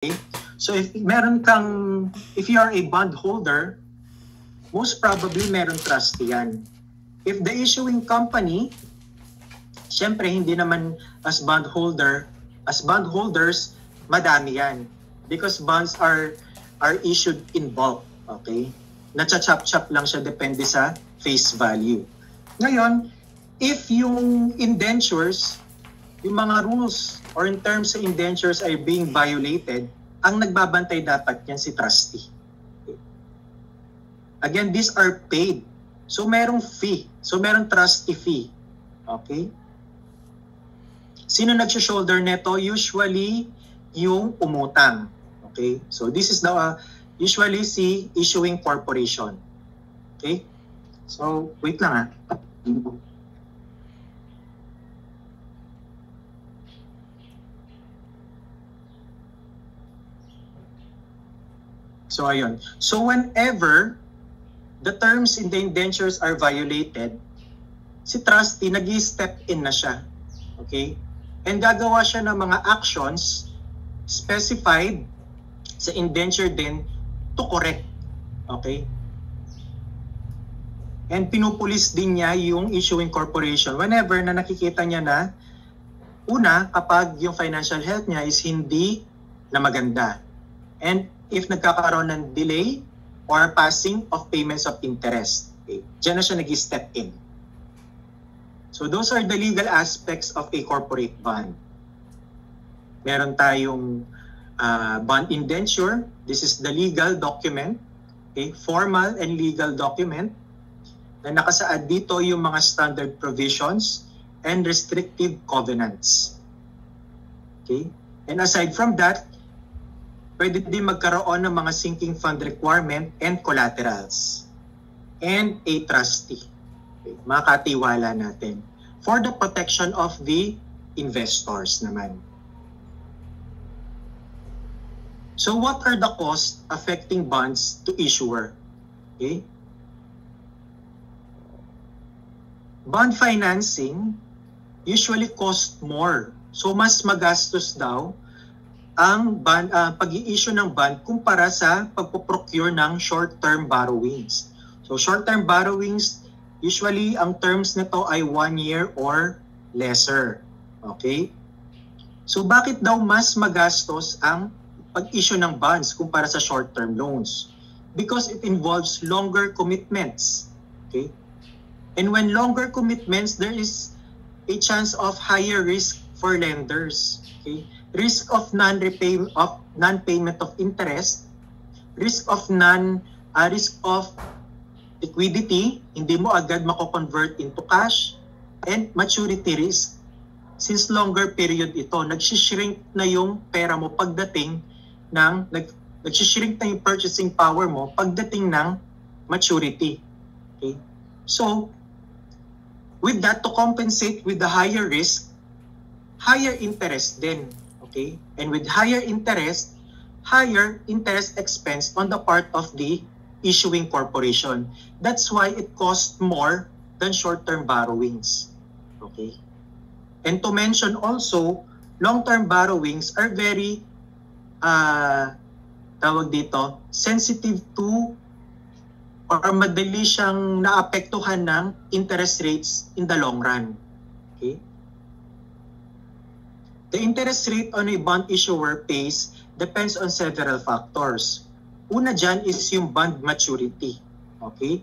So if you are a bond holder, most probably meron trustee yan. If the issuing company, syempre hindi naman as bondholders, madami yan. Because bonds are issued in bulk, okay? Nacha-chop-chop lang siya depende sa face value. Ngayon, if yung indentures, yung mga rules or in terms sa indentures are being violated, ang nagbabantay dapat yan si trustee. Again, these are paid. So merong fee. So merong trustee fee. Okay? Sino nagsho-shoulder neto? Usually, yung umutang. Okay? So this is the usually si issuing corporation. Okay? So wait lang . So ayun. So whenever the terms in the indentures are violated, si trustee nag-step in na siya. Okay? And gagawa siya ng mga actions specified sa indenture din to correct. Okay? And pinupulis din niya yung issuing corporation whenever na nakikita niya na una, kapag yung financial health niya is hindi na maganda. And if nagkakaroon ng delay or passing of payments of interest. Okay? Diyan na siya nag-step in. So those are the legal aspects of a corporate bond. Meron tayong bond indenture. This is the legal document, okay? Formal and legal document na nakasaad dito yung mga standard provisions and restrictive covenants. Okay? And aside from that, pwede din magkaroon ng mga sinking fund requirement and collaterals. And a trustee. Okay, mga katiwala natin. For the protection of the investors naman. So what are the costs affecting bonds to issuer? Okay? Bond financing usually cost more. So mas magastos daw ang pag-i-issue ng bond kumpara sa pagpo-procure ng short-term borrowings. So short-term borrowings, usually ang terms nito ay 1 year or lesser. Okay? So bakit daw mas magastos ang pag-issue ng bonds kumpara sa short-term loans? Because it involves longer commitments. Okay? And when longer commitments, there is a chance of higher risk for lenders. Okay? Risk of non-payment of interest, risk of liquidity, hindi mo agad mako-convert into cash, and maturity risk. Since longer period ito, nagsishrink na yung pera mo pagdating ng nagsishrink na yung purchasing power mo pagdating ng maturity. Okay? So, with that, to compensate with the higher risk, higher interest din. Okay? And with higher interest expense on the part of the issuing corporation. That's why it costs more than short-term borrowings. Okay? And to mention also, long-term borrowings are very sensitive to or madali siyang naapektuhan ng interest rates in the long run. Okay? The interest rate on a bond issuer pays depends on several factors. Una dyan is yung bond maturity. Okay?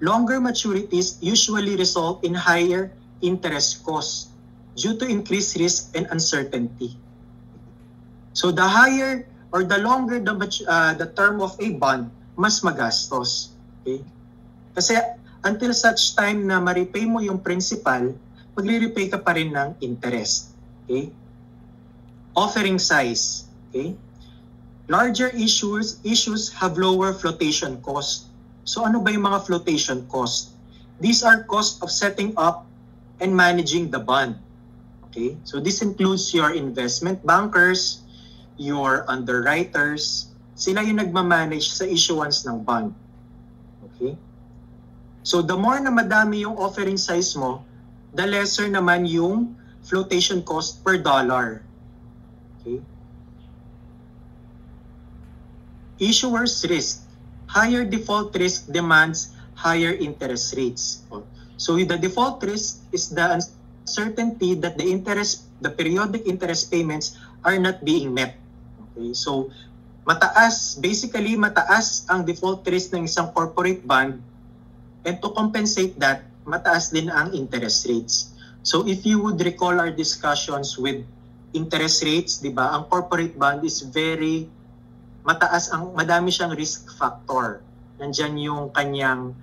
Longer maturities usually result in higher interest costs due to increased risk and uncertainty. So the higher or the longer the term of a bond, mas magastos. Okay? Kasi until such time na ma-repay mo yung principal, magre-repay ka pa rin ng interest. Okay? Offering size. Okay? Larger issues have lower flotation cost. So ano ba yung mga flotation cost? These are costs of setting up and managing the bond. Okay? So this includes your investment bankers, your underwriters. Sila yung nagmamanage sa issuance ng bond. Okay? So the more na madami yung offering size mo, the lesser naman yung flotation cost per dollar. Okay? issuer's risk. Higher default risk demands higher interest rates. So the default risk is the uncertainty that the periodic interest payments are not being met. Okay, so basically mataas ang default risk ng isang corporate bond, and to compensate that, mataas din ang interest rates. So if you would recall our discussions with interest rates, di ba, ang corporate bond is very mataas, madami siyang risk factor. Nandyan yung kanyang,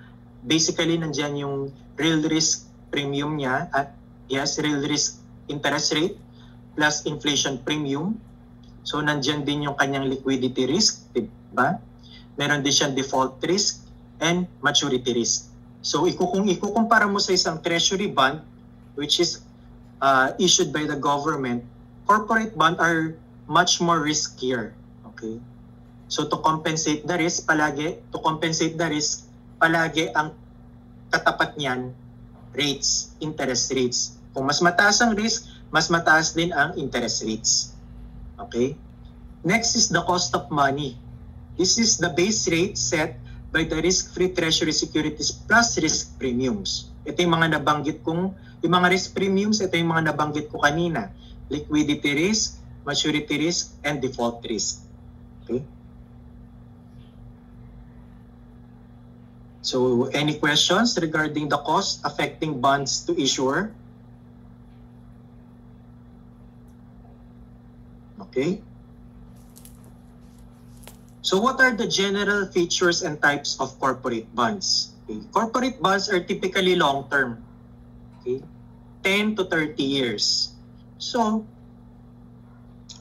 basically nandyan yung real risk premium niya, at yes, real risk interest rate plus inflation premium. So nandyan din yung kanyang liquidity risk, diba? Meron din siyang default risk and maturity risk. So kung ikukumpara mo sa isang treasury bond, which is issued by the government, corporate bond are much more riskier. Okay? So to compensate the risk, palagi ang katapat niyan, rates, interest rates. Kung mas mataas ang risk, mas mataas din ang interest rates. Okay? Next is the cost of money. This is the base rate set by the risk-free treasury securities plus risk premiums. Ito yung mga nabanggit kong, yung mga risk premiums, ito yung mga nabanggit ko kanina. Liquidity risk, maturity risk, and default risk. Okay? So, any questions regarding the cost affecting bonds to issuer? Okay. So, what are the general features and types of corporate bonds? Okay. Corporate bonds are typically long-term. Okay. 10 to 30 years. So,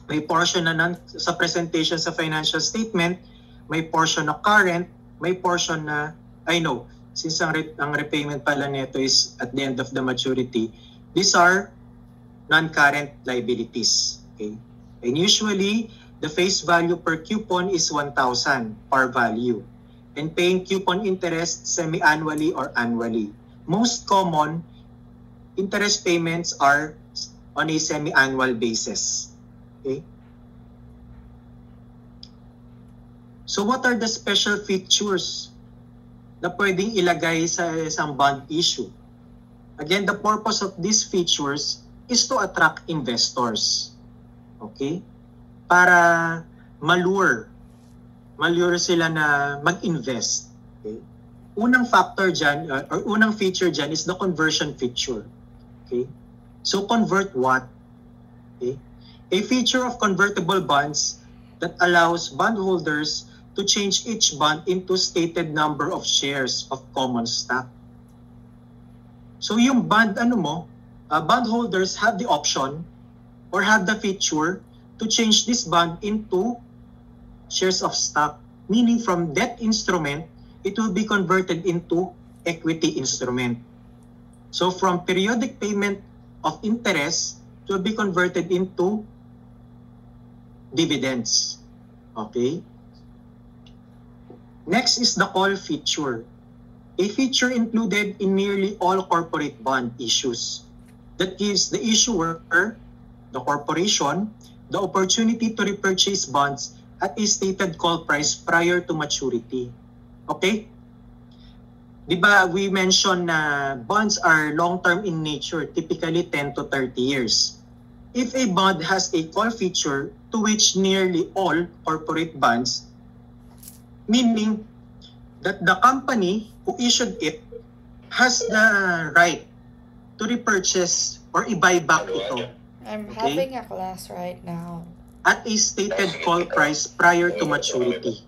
may portion na sa presentation sa financial statement, may portion na current, may portion na, since ang repayment pala nito is at the end of the maturity, these are non-current liabilities. Okay? And usually, the face value per coupon is 1,000 par value. And paying coupon interest semi-annually or annually. Most common interest payments are on a semi-annual basis. Okay? So what are the special features na pwedeng ilagay sa isang bond issue? Again, the purpose of these features is to attract investors. Okay? Para malure sila na mag-invest. Okay? Unang factor dyan, or unang feature dyan is the conversion feature. Okay? So convert what? Okay? A feature of convertible bonds that allows bondholders to change each bond into stated number of shares of common stock. So yung bondholders have the option or have the feature to change this bond into shares of stock. Meaning from debt instrument, it will be converted into equity instrument. So from periodic payment of interest, it will be converted into dividends. Okay? Next is the call feature. A feature included in nearly all corporate bond issues that gives the issuer, the corporation, the opportunity to repurchase bonds at a stated call price prior to maturity. Okay? Diba, we mentioned na bonds are long-term in nature, typically 10 to 30 years. If a bond has a call feature to which nearly all corporate bonds, meaning that the company who issued it has the right to repurchase or i-buy back ito. I'm having a class right now. At a stated call price prior to maturity.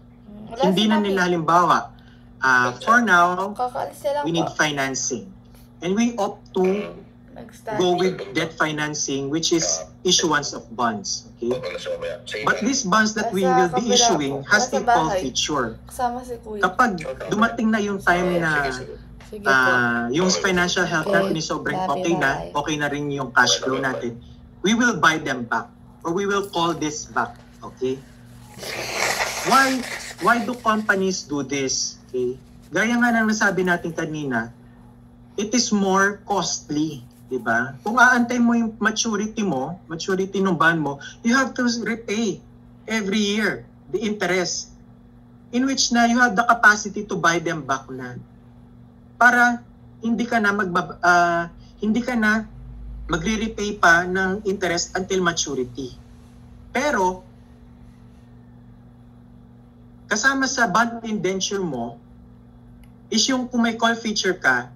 Hindi na nila halimbawa, for now, we need financing. And we opt to go with debt financing, which is issuance of bonds. Okay? But these bonds that we will be issuing has a call feature. Kapag dumating na yung time na yung financial health natin is sobrang okay na rin yung cash flow natin, we will buy them back or we will call this back. Okay? Why do companies do this? Okay? Gaya nga ng nasabi natin kanina, it is more costly. Diba? Kung aantay mo yung maturity ng bond mo, you have to repay every year the interest. in which na you have the capacity to buy them back na para hindi ka na magre-repay pa ng interest until maturity. Pero kasama sa bond indenture mo is yung kung may call feature ka,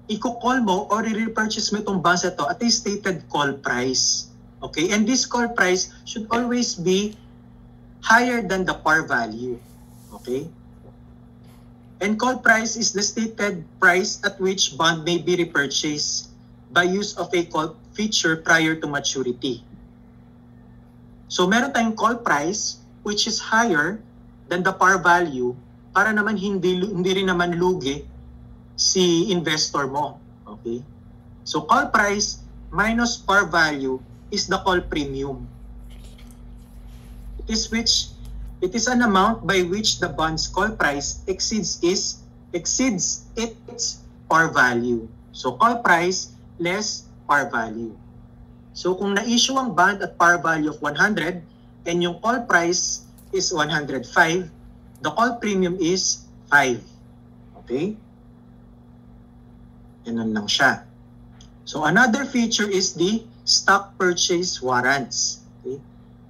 i-call mo or i-repurchase mo itong bonds na to at a stated call price. Okay? And this call price should always be higher than the par value. Okay? And call price is the stated price at which bond may be repurchased by use of a call feature prior to maturity. So meron tayong call price which is higher than the par value para naman hindi rin naman lugi si investor mo. Okay? So call price minus par value is the call premium. It is an amount by which the bond's call price exceeds its par value. So call price less par value. So kung na-issue ang bond at par value of 100 and yung call price is 105, the call premium is 5. Okay? Ganun lang siya. So another feature is the stock purchase warrants. Okay?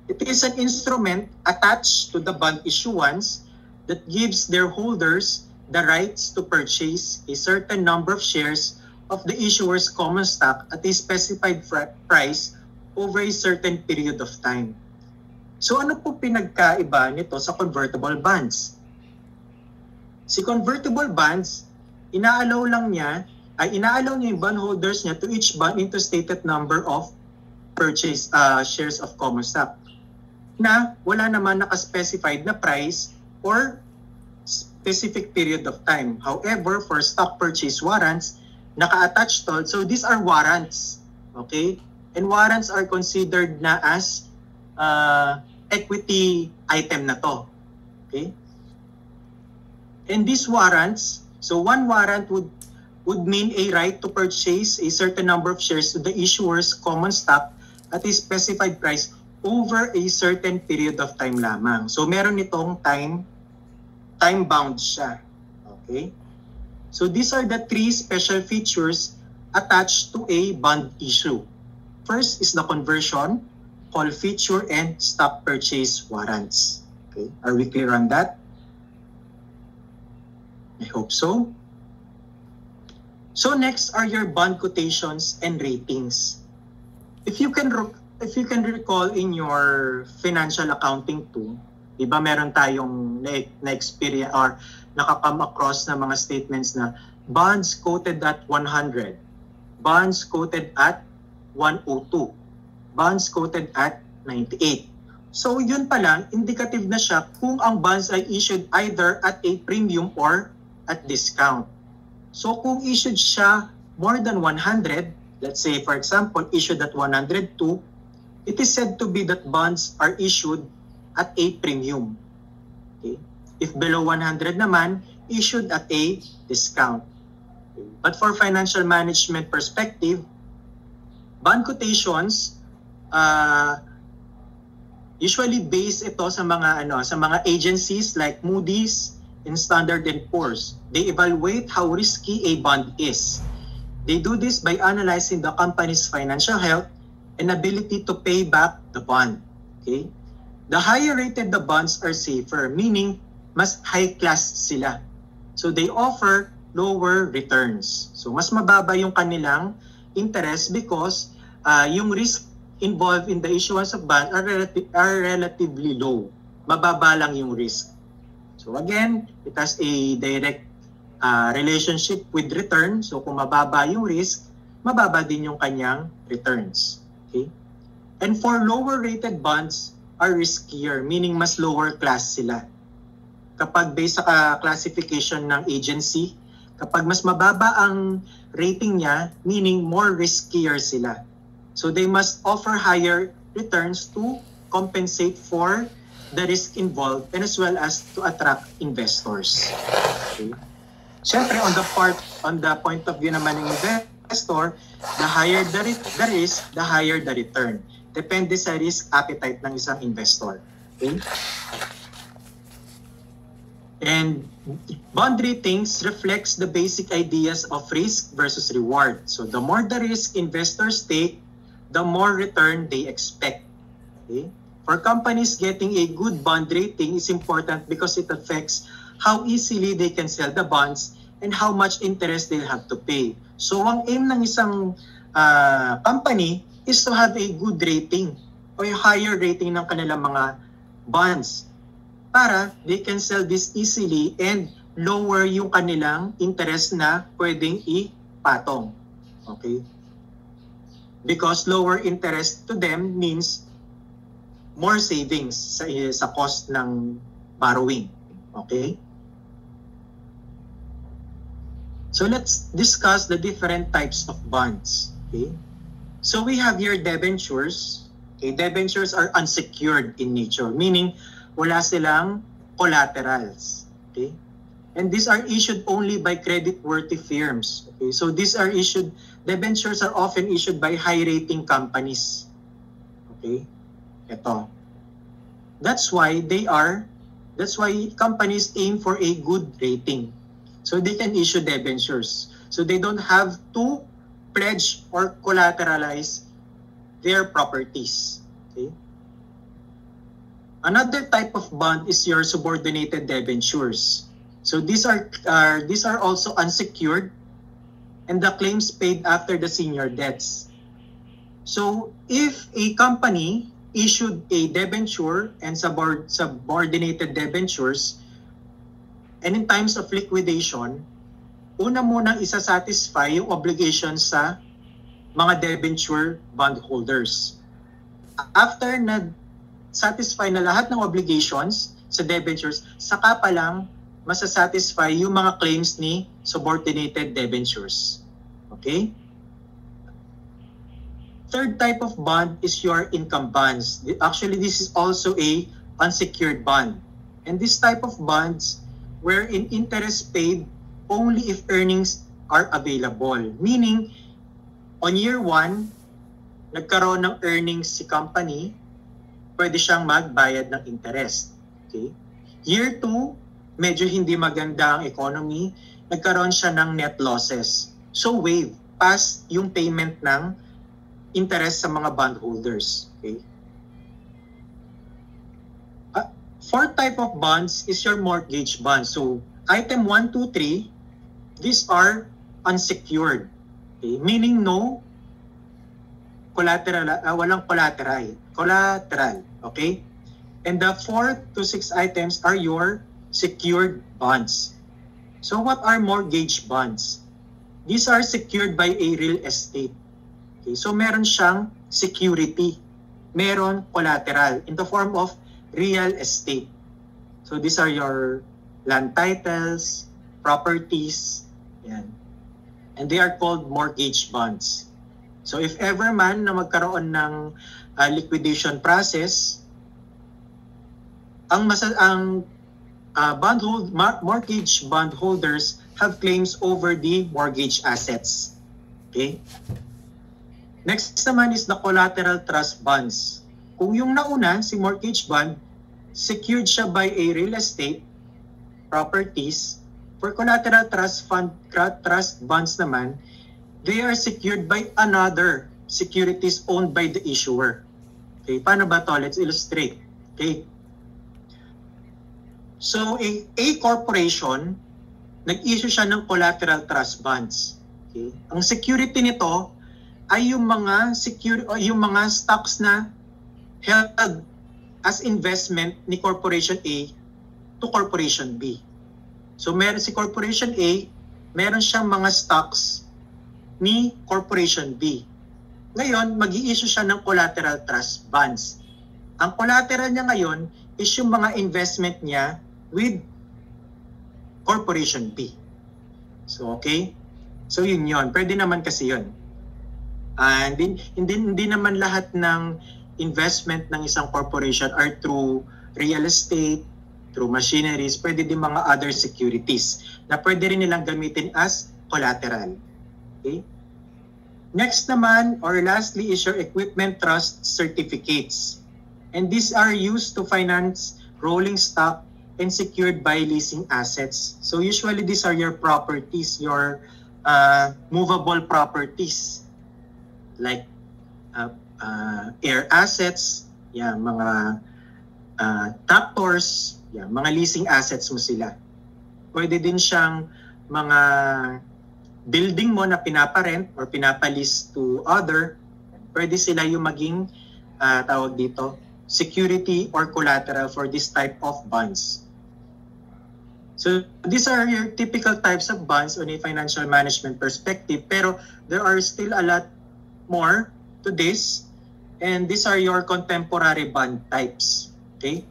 It is an instrument attached to the bond issuance that gives their holders the rights to purchase a certain number of shares of the issuer's common stock at a specified price over a certain period of time. So ano po pinagkaiba nito sa convertible bonds? Si convertible bonds, inaalaw niya yung bondholders niya to each bond into stated number of purchase shares of common stock na wala naman naka-specified na price or specific period of time. However, for stock purchase warrants, naka-attach to. So these are warrants. Okay? And warrants are considered na as equity item na to. Okay? And these warrants, so one warrant would mean a right to purchase a certain number of shares to the issuer's common stock at a specified price over a certain period of time lamang. So meron nitong time bound siya. Okay? So these are the three special features attached to a bond issue. First is the conversion, call feature, and stock purchase warrants. Okay? Are we clear on that? I hope so. So next are your bond quotations and ratings. If you can recall in your financial accounting 2, di ba meron tayong na-experience or nakakam across na mga statements na bonds quoted at 100, bonds quoted at 102, bonds quoted at 98. So yun pa lang, indicative na siya kung ang bonds ay issued either at a premium or at discount. So kung issued siya more than 100, let's say for example issued at 102, it is said to be that bonds are issued at a premium. Okay? If below 100 naman, issued at a discount. Okay? But for financial management perspective, bond quotations usually base ito sa mga agencies like Moody's and Standard & Poor's. They evaluate how risky a bond is. They do this by analyzing the company's financial health and ability to pay back the bond. Okay? The higher rated the bonds are safer, meaning mas high class sila. So they offer lower returns. So mas mababa yung kanilang interest because yung risk involved in the issuance of bond are relatively low. Mababa lang yung risk. So again, it has a direct relationship with return. So kung mababa yung risk, mababa din yung kanyang returns. Okay? And for lower rated bonds are riskier, meaning mas lower class sila. Kapag based sa classification ng agency, kapag mas mababa ang rating niya, meaning more riskier sila. So they must offer higher returns to compensate for the risk involved and as well as to attract investors. Okay? Siyempre, on the point of view naman ng investor, the higher the risk, the higher the return. Depende sa risk appetite ng isang investor. Okay? And bond ratings reflects the basic ideas of risk versus reward. So the more the risk investors take, the more return they expect. Okay? For companies, getting a good bond rating is important because it affects how easily they can sell the bonds and how much interest they'll have to pay. So ang aim ng isang company is to have a good rating o a higher rating ng kanilang mga bonds para they can sell this easily and lower yung kanilang interest na pwedeng ipatong. Okay? Because lower interest to them means more savings sa cost ng borrowing. Okay? So let's discuss the different types of bonds. Okay? So we have here debentures. Okay? Debentures are unsecured in nature, meaning wala silang collaterals. Okay? And these are issued only by credit-worthy firms. Okay? So these are issued, debentures are often issued by high-rating companies. Okay? Ito. That's why companies aim for a good rating. So they can issue debentures. So they don't have to pledge or collateralize their properties. Okay? Another type of bond is your subordinated debentures. So these are also unsecured and the claims paid after the senior debts. So if a company issued a debenture and subordinated debentures and in times of liquidation, una munang isa-satisfy yung obligations sa mga debenture bondholders. After na satisfy na lahat ng obligations sa debentures, saka pa lang masasatisfy yung mga claims ni subordinated debentures. Okay? Third type of bond is your income bonds. Actually, this is also a unsecured bond. And this type of bonds wherein interest paid only if earnings are available. Meaning, on year 1, nagkaroon ng earnings si company, pwede siyang magbayad ng interest. Okay? Year 2, medyo hindi maganda ang economy, nagkaroon siya ng net losses. So waive, pass yung payment ng interest sa mga bondholders. Okay? Fourth type of bonds is your mortgage bonds. So item 1, 2, 3, these are unsecured. Okay? Meaning no collateral, walang collateral. Okay? And the 4 to 6 items are your secured bonds. So what are mortgage bonds? These are secured by a real estate. Okay? So meron siyang security. Meron collateral in the form of real estate. So these are your land titles, properties, yan. And they are called mortgage bonds. So if ever man na magkaroon ng liquidation process, mortgage bondholders have claims over the mortgage assets. Okay? Next naman is the collateral trust bonds. Kung yung nauna, si mortgage bond, secured siya by a real estate, properties. For collateral trust bonds naman, they are secured by another securities owned by the issuer. Okay, paano ba to? Let's illustrate. Okay. So, a corporation, nag-issue siya ng collateral trust bonds. Okay. Ang security nito ay yung mga stocks na held as investment ni Corporation A to Corporation B. So, meron si Corporation A, meron siyang mga stocks ni Corporation B. Ngayon, mag-i-issue siya ng collateral trust bonds. Ang collateral niya ngayon is yung mga investment niya with Corporation B. So, okay? So, yun. Pwede naman kasi yun. And hindi naman lahat ng investment ng isang corporation are through real estate, through machineries, pwede din mga other securities na pwede rin nilang gamitin as collateral. Okay? Next naman, or lastly, is your equipment trust certificates. And these are used to finance rolling stock and secured by leasing assets. So usually these are your properties, your movable properties like air assets, mga tractors, mga leasing assets mo sila. Pwede din siyang mga building mo na pinaparent or pinapalis to other. Pwede sila yung maging tawag dito, security or collateral for this type of bonds. So these are your typical types of bonds on a financial management perspective, pero there are still a lot more to this, and these are your contemporary bond types. Okay?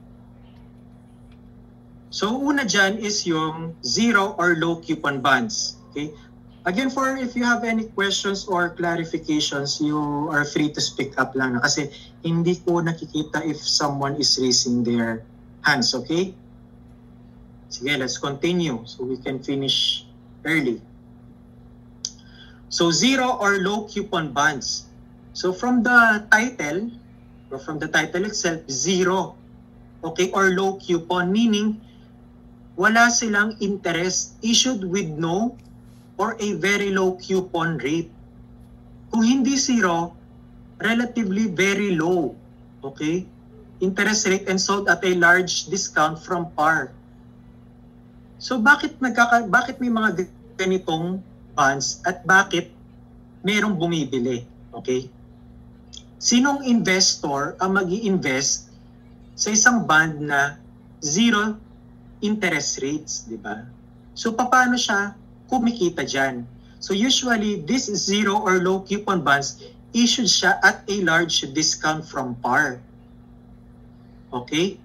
So una dyan is yung zero or low coupon bonds. Okay? Again, if you have any questions or clarifications, you are free to speak up lang na kasi hindi ko nakikita if someone is raising their hands. Okay? Sige, let's continue so we can finish early. So zero or low coupon bonds. So from the title, or from the title itself, zero, okay, or low coupon, meaning wala silang interest, issued with no or a very low coupon rate. Kung hindi zero, relatively very low, okay, interest rate and sold at a large discount from par. So bakit may mga ganitong bonds at bakit merong bumibili? Okay? Sinong investor ang mag-i-invest sa isang bond na zero interest rates, di ba? So paano siya kumikita dyan? So usually this zero or low coupon bonds issued siya at a large discount from par. Okay?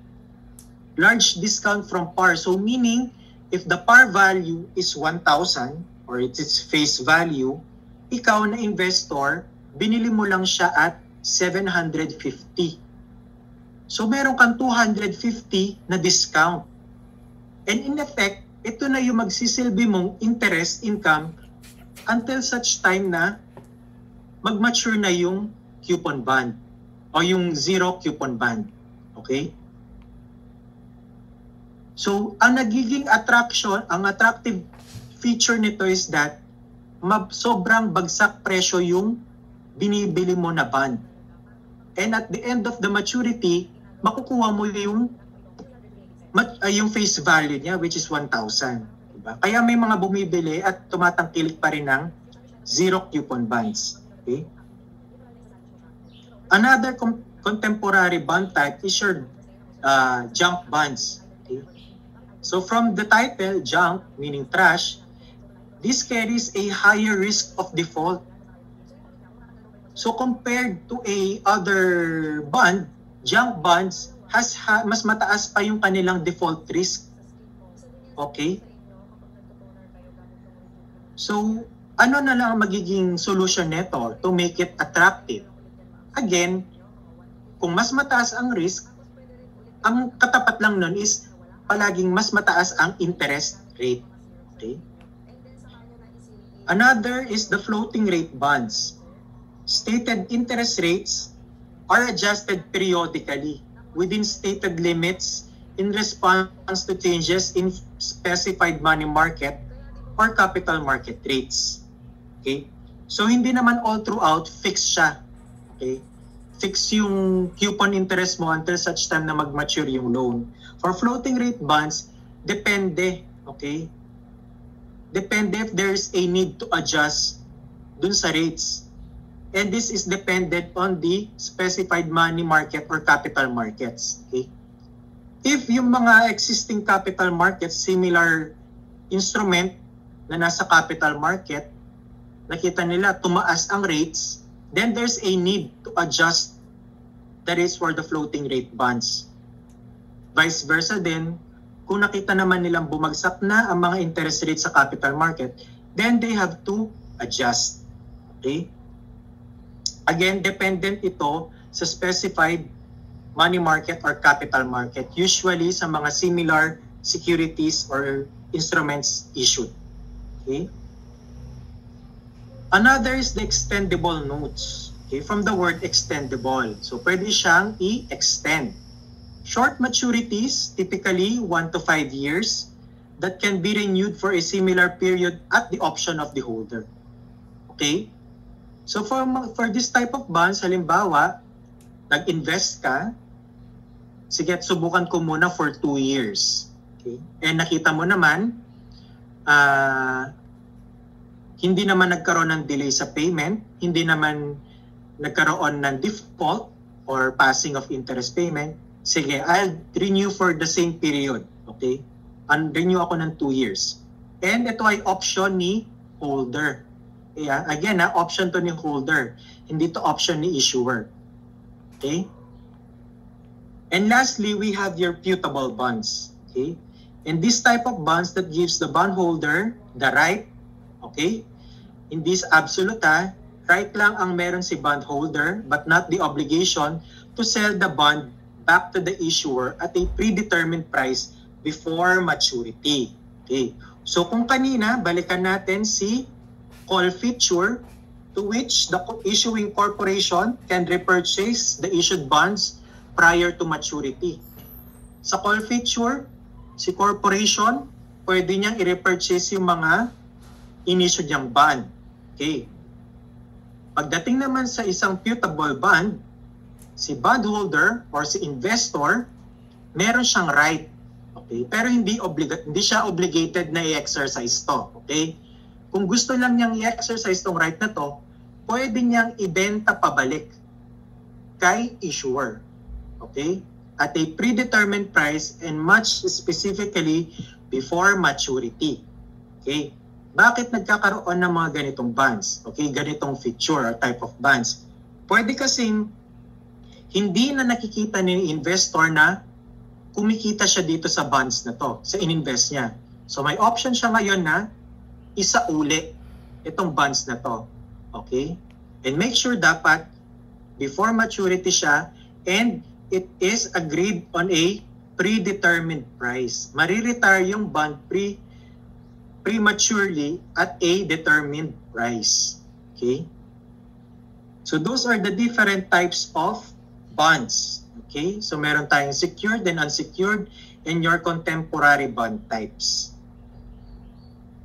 Large discount from par. So meaning if the par value is 1,000 or it's its face value, ikaw na investor, binili mo lang siya at 750. So meron kang 250 na discount. And in effect, ito na yung magsisilbi mong interest income until such time na mag-mature na yung coupon bond o yung zero coupon bond. Okay? So, ang nagiging attractive feature nito is that sobrang bagsak presyo yung binibili mo na bond. And at the end of the maturity, makukuha mo yung face value niya, which is 1,000. Diba? Kaya may mga bumibili at tumatangkilik pa rin ng zero coupon bonds. Okay? Another contemporary bond type is your junk bonds. Okay? So from the title, junk, meaning trash, this carries a higher risk of default. So compared to other bond, junk bonds mas mataas pa yung kanilang default risk. Okay? So, ano na lang ang magiging solution nito to make it attractive? Again, kung mas mataas ang risk, ang katapat lang nun is palaging mas mataas ang interest rate. Okay? Another is the floating rate bonds. Stated interest rates are adjusted periodically within stated limits in response to changes in specified money market or capital market rates. Okay? So hindi naman all throughout fixed siya. Okay? Fix yung coupon interest mo until such time na mag-mature yung loan. For floating rate bonds, depende. Okay? Depende if there's a need to adjust dun sa rates. And this is dependent on the specified money market or capital markets. Okay? If yung mga existing capital markets, similar instrument na nasa capital market, nakita nila tumaas ang rates, then there's a need to adjust the rates for the floating rate bonds. Vice versa din, kung nakita naman nilang bumagsak na ang mga interest rates sa capital market, then they have to adjust. Okay? Again, dependent ito sa specified money market or capital market, usually sa mga similar securities or instruments issued. Okay? Another is the extendable notes. Okay? From the word extendable. So, pwede siyang i-extend. Short maturities, typically 1 to 5 years, that can be renewed for a similar period at the option of the holder. Okay? So for this type of bonds, halimbawa, nag-invest ka, sige, subukan ko muna for 2 years. Okay? And nakita mo naman, hindi naman nagkaroon ng delay sa payment, hindi naman nagkaroon ng default or passing of interest payment, sige, I'll renew for the same period. Okay? Renew ako ng 2 years. And ito ay option ni holder. Yeah, again, option to ni holder. Hindi to option ni issuer. Okay? And lastly, we have your putable bonds. Okay? And this type of bonds that gives the bondholder the right, okay? In this absolute, right lang ang meron si bondholder but not the obligation to sell the bond back to the issuer at a predetermined price before maturity. Okay. So kung kanina, balikan natin si call feature to which the issuing corporation can repurchase the issued bonds prior to maturity. Sa call feature, si corporation, pwede niyang i-repurchase yung mga in-issue niyang bond. Okay. Pagdating naman sa isang putable bond, si bondholder or si investor, meron siyang right. Okay? Pero hindi siya obligated na i-exercise to. Okay? Kung gusto lang niyang i-exercise tong right na to, pwede niyang ibenta pabalik kay issuer. Okay? At a predetermined price and much specifically before maturity. Okay? Bakit nagkakaroon ng mga ganitong bonds? Okay, ganitong feature or type of bonds. Pwede kasing hindi na nakikita ni investor na kumikita siya dito sa bonds na to, sa ininvest niya. So may option siya ngayon na isauli itong bonds na to. Okay? And make sure dapat before maturity siya and it is agreed on a predetermined price. Mariretire yung bond prematurely at a determined price. Okay? So those are the different types of bonds. Okay? So meron tayong secured and unsecured and your contemporary bond types.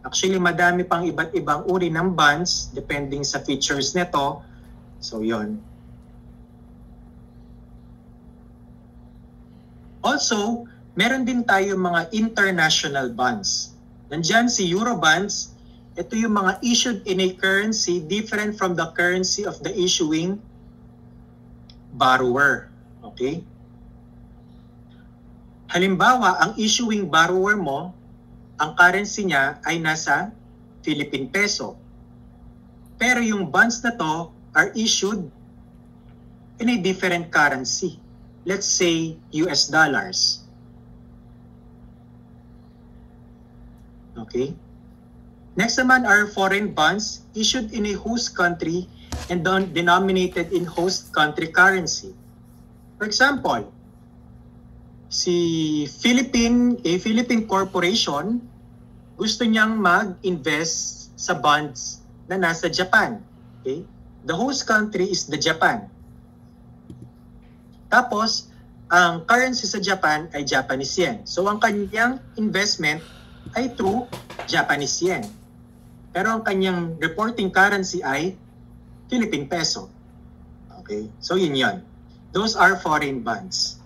Actually, madami pang iba't ibang uri ng bonds depending sa features nito. So yon. Also, meron din tayo mga international bonds. Nandyan si Eurobonds, ito yung mga issued in a currency different from the currency of the issuing borrower. Okay? Halimbawa, ang issuing borrower mo, ang currency niya ay nasa Philippine peso. Pero yung bonds na to are issued in a different currency. Let's say US dollars. Okay. Next naman are foreign bonds issued in a host country and denominated in host country currency. For example, a Philippine corporation gusto niyang mag-invest sa bonds na nasa Japan. Okay? The host country is the Japan. Tapos, ang currency sa Japan ay Japanese yen. So, ang kanyang investment ay through Japanese yen. Pero ang kanyang reporting currency ay Philippine peso. Okay? So yun yun. Those are foreign bonds.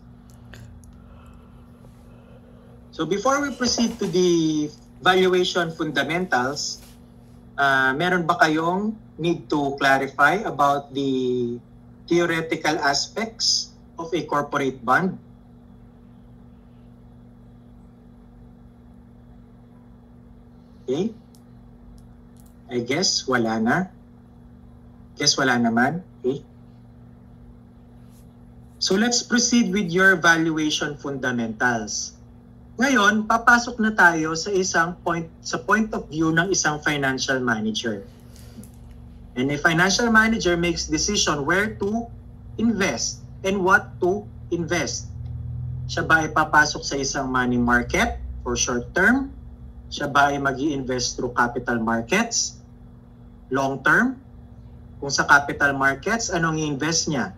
So before we proceed to the valuation fundamentals, meron ba kayong need to clarify about the theoretical aspects of a corporate bond? Okay. I guess wala na. Guess wala naman. Okay. So let's proceed with your valuation fundamentals. Ngayon, papasok na tayo sa point of view ng isang financial manager. And a financial manager makes decision where to invest and what to invest. Siya ba ay papasok sa isang money market for short term? Siya ba ay mag-i-invest through capital markets? Long term? Kung sa capital markets, anong i-invest niya?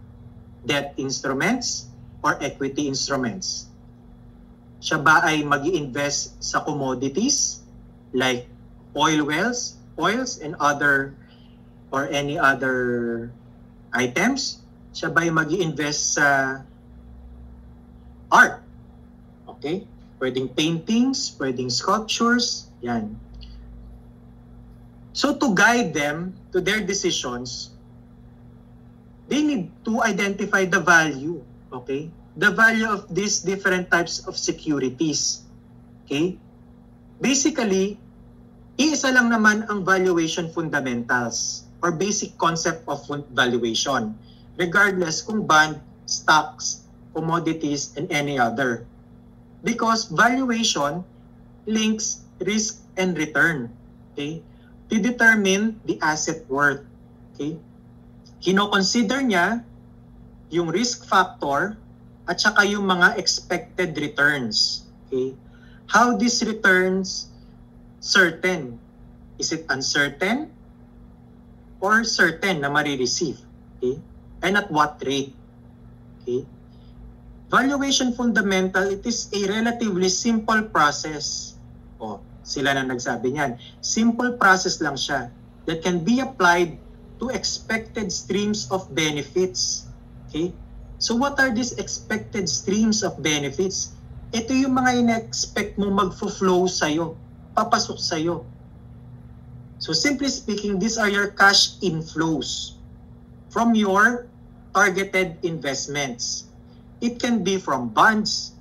Debt instruments or equity instruments? Siya ba ay mag-i-invest sa commodities like oils and other or any other items? Siya ba ay mag-i-invest sa art? Okay? Pwedeng paintings, pwedeng sculptures, yan. So to guide them to their decisions, they need to identify the value, okay? The value of these different types of securities, okay? Basically, iisa lang naman ang valuation fundamentals or basic concept of valuation, regardless kung bond, stocks, commodities, and any other. Because valuation links risk and return, okay? To determine the asset worth, okay? Kino-consider niya yung risk factor at saka yung mga expected returns, okay? How these returns certain? Is it uncertain or certain na marireceive, okay? And at what rate, okay? Valuation fundamental, it is a relatively simple process. Oh, sila na nagsabi niyan. Simple process lang siya that can be applied to expected streams of benefits. Okay? So what are these expected streams of benefits? Ito yung mga ina-expect mo mag-flow sa'yo, papasok sa'yo. So simply speaking, these are your cash inflows from your targeted investments. It can be from bonds.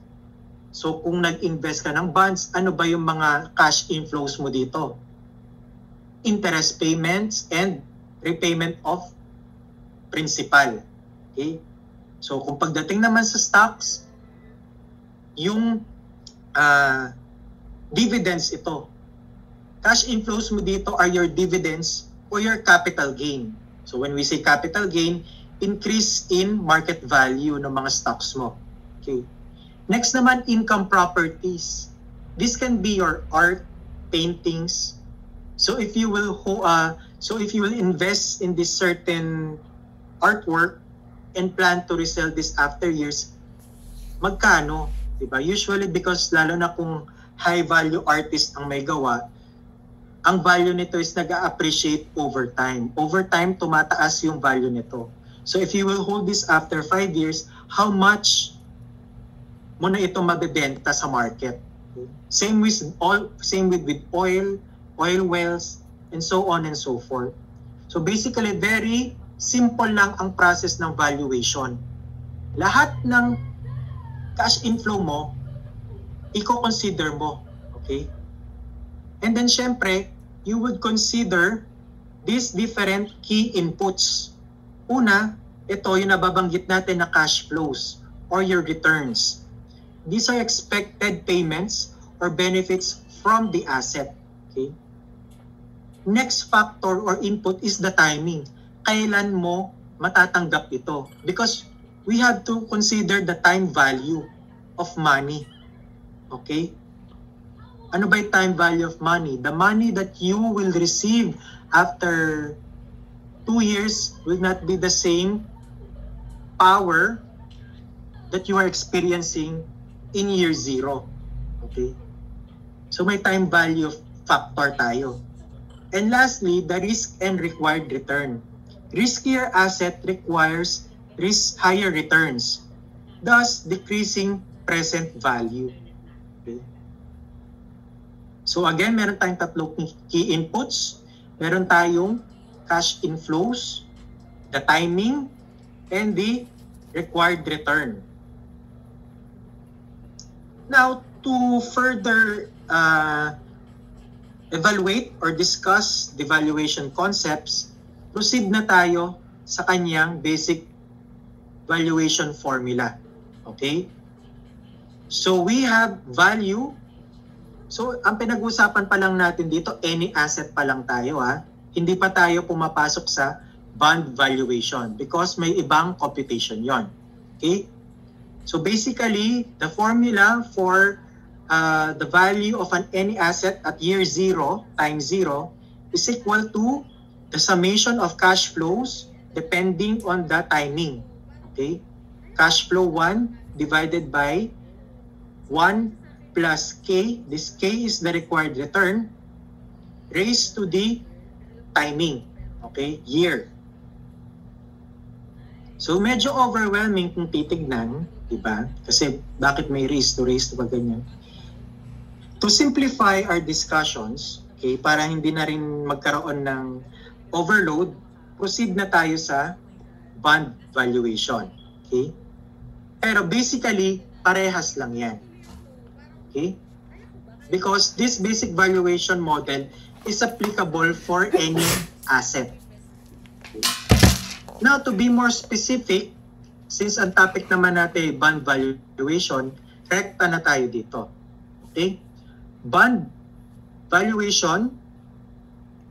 So kung nag-invest ka ng bonds, ano ba yung mga cash inflows mo dito? Interest payments and repayment of principal. Okay? So kung pagdating naman sa stocks, yung dividends ito. Cash inflows mo dito are your dividends or your capital gain. So when we say capital gain, increase in market value ng mga stocks mo. Okay. Next naman, income properties. This can be your art, paintings. So if you will invest in this certain artwork and plan to resell this after years, magkano? Diba? Usually because lalo na kung high value artist ang may gawa, ang value nito is nag-appreciate over time. Over time, tumataas yung value nito. So if you will hold this after 5 years, how much mo na ito mabebenta sa market? Okay. Same with oil wells, and so on and so forth. So basically, very simple lang ang process ng valuation. Lahat ng cash inflow mo, i-consider mo. Okay? And then syempre, you would consider these different key inputs. Una, ito yung nababanggit natin na cash flows or your returns. These are expected payments or benefits from the asset. Okay? Next factor or input is the timing. Kailan mo matatanggap ito? Because we have to consider the time value of money. Okay? Ano ba yung time value of money? The money that you will receive after 2 years will not be the same power that you are experiencing in year 0. Okay? So may time value factor tayo. And lastly, the risk and required return. Riskier asset requires higher returns, thus decreasing present value. Okay? So again, meron tayong tatlong key inputs. Meron tayong cash inflows, the timing, and the required return. Now, to further evaluate or discuss the valuation concepts, proceed na tayo sa kanyang basic valuation formula. Okay? So we have value. So ang pinag-usapan pa lang natin dito, any asset pa lang tayo ha. Hindi pa tayo pumapasok sa bond valuation because may ibang computation yon. Okay? So basically, the formula for the value of any asset at year 0 times 0 is equal to the summation of cash flows depending on the timing. Okay? Cash flow 1 divided by 1 plus K. This K is the required return raised to the timing. Okay? Year. So medyo overwhelming kung titignan, di ba? Kasi bakit may raise to ba ganyan? To simplify our discussions, okay, para hindi na rin magkaroon ng overload, proceed na tayo sa bond valuation. Okay? Pero basically, parehas lang yan. Okay? Because this basic valuation model is applicable for any asset. Okay? Now, to be more specific, since ang topic naman natin bond valuation, rekta na tayo dito. Okay? Bond valuation,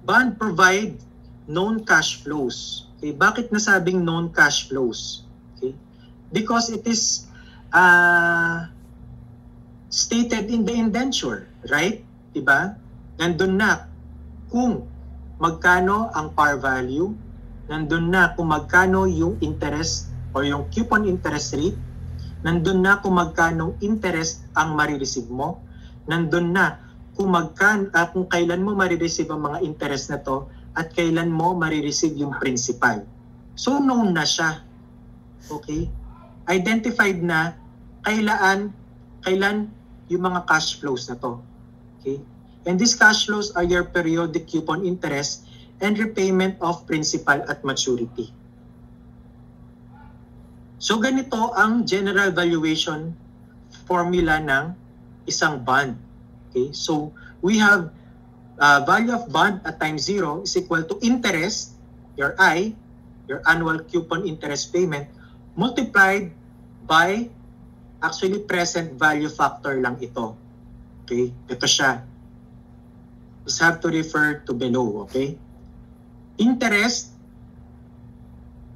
bond provide known cash flows. Okay? Bakit nasabing known cash flows? Okay? Because it is stated in the indenture, right? Diba? Nandun na kung magkano ang par value, nandun na kung magkano yung interest or yung coupon interest rate, nandun na kung magkano interest ang marireceive mo, nandun na kung magkano, kung kailan mo marireceive ang mga interest na to at kailan mo marireceive yung principal. So known na siya. Okay? Identified na kailan yung mga cash flows na to. Okay? And these cash flows are your periodic coupon interest and repayment of principal at maturity. So ganito ang general valuation formula ng isang bond. Okay? So we have value of bond at time 0 is equal to interest, your I, your annual coupon interest payment, multiplied by actually present value factor lang ito. Okay? Ito siya. Just have to refer to below. Okay? Interest,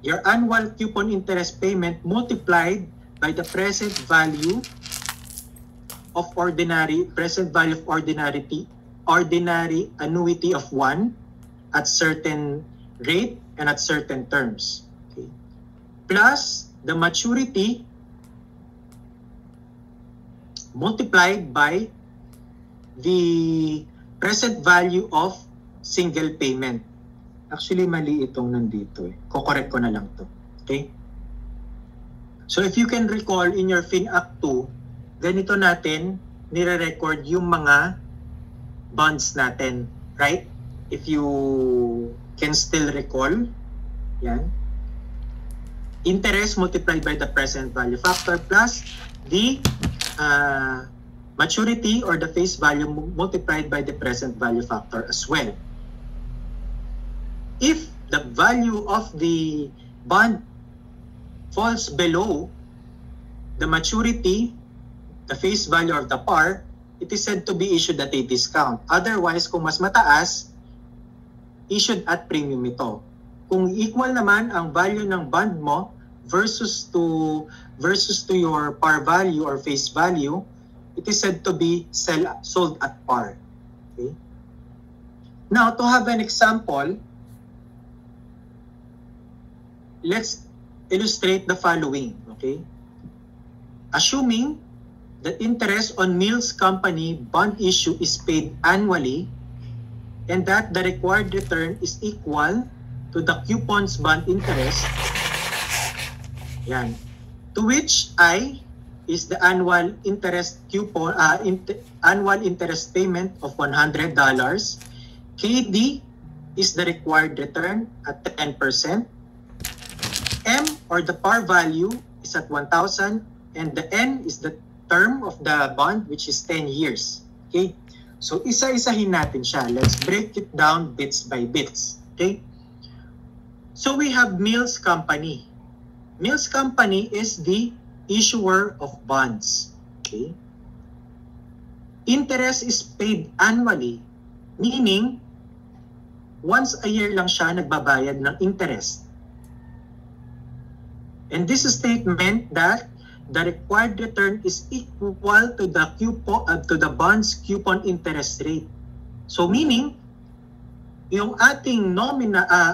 your annual coupon interest payment multiplied by the present value of ordinary annuity of 1 at certain rate and at certain terms. Okay? Plus the maturity multiplied by the present value of single payment. Actually, mali itong nandito. Ko-correct ko na lang to. Okay? So if you can recall in your FinAct 2, ganito natin nire-record yung mga bonds natin. Right? If you can still recall, yan. Interest multiplied by the present value factor plus the maturity or the face value multiplied by the present value factor as well. If the value of the bond falls below the maturity, the face value of the par, it is said to be issued at a discount. Otherwise, kung mas mataas, issued at premium ito. Kung equal naman ang value ng bond mo versus to your par value or face value, it is said to be sold at par. Okay? Now, to have an example, let's illustrate the following. Okay? Assuming that interest on Mills Company bond issue is paid annually and that the required return is equal to the coupon's bond interest, yan, to which I is the annual interest coupon, annual interest payment of $100. KD is the required return at 10%. M or the par value is at 1,000 and the N is the term of the bond which is 10 years. Okay? So isa-isahin natin siya. Let's break it down bits by bits. Okay? So we have Mills Company. Mills Company is the issuer of bonds. Okay? Interest is paid annually, meaning once a year lang siya nagbabayad ng interest. And this statement that the required return is equal to the bond's coupon interest rate. So meaning, yung ating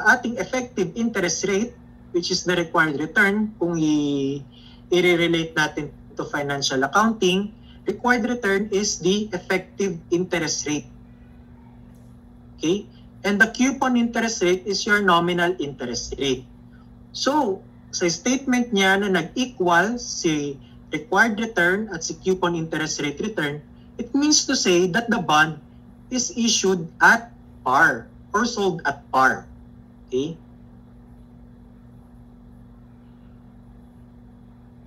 ating effective interest rate, which is the required return, kung i-relate natin to financial accounting, required return is the effective interest rate. Okay? And the coupon interest rate is your nominal interest rate. So, sa statement niya na nag-equal si required return at si coupon interest rate return, it means to say that the bond is issued at par or sold at par. Okay?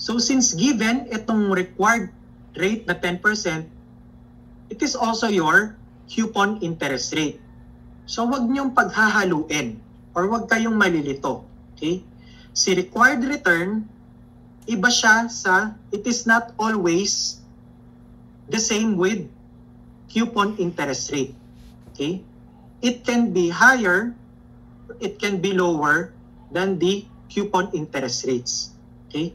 So since given itong required rate na 10%, it is also your coupon interest rate. So wag niyong paghahaluin or wag kayong malilito. Okay? Si required return, iba siya sa, it is not always the same with coupon interest rate. Okay? It can be higher, it can be lower than the coupon interest rates. Okay?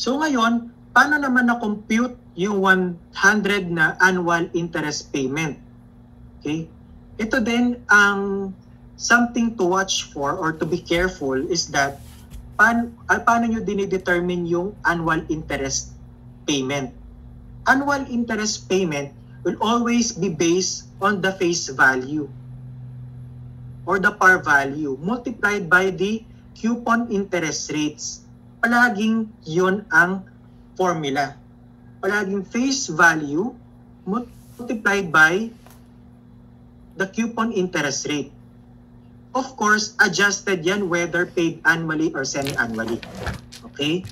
So ngayon, paano naman na-compute yung 100 na annual interest payment? Okay? Ito din ang something to watch for or to be careful is that paano nyo dinidetermine yung annual interest payment? Annual interest payment will always be based on the face value or the par value multiplied by the coupon interest rates. Palaging yun ang formula. Palaging face value multiplied by the coupon interest rate. Of course, adjusted yan whether paid annually or semi-annually. Okay?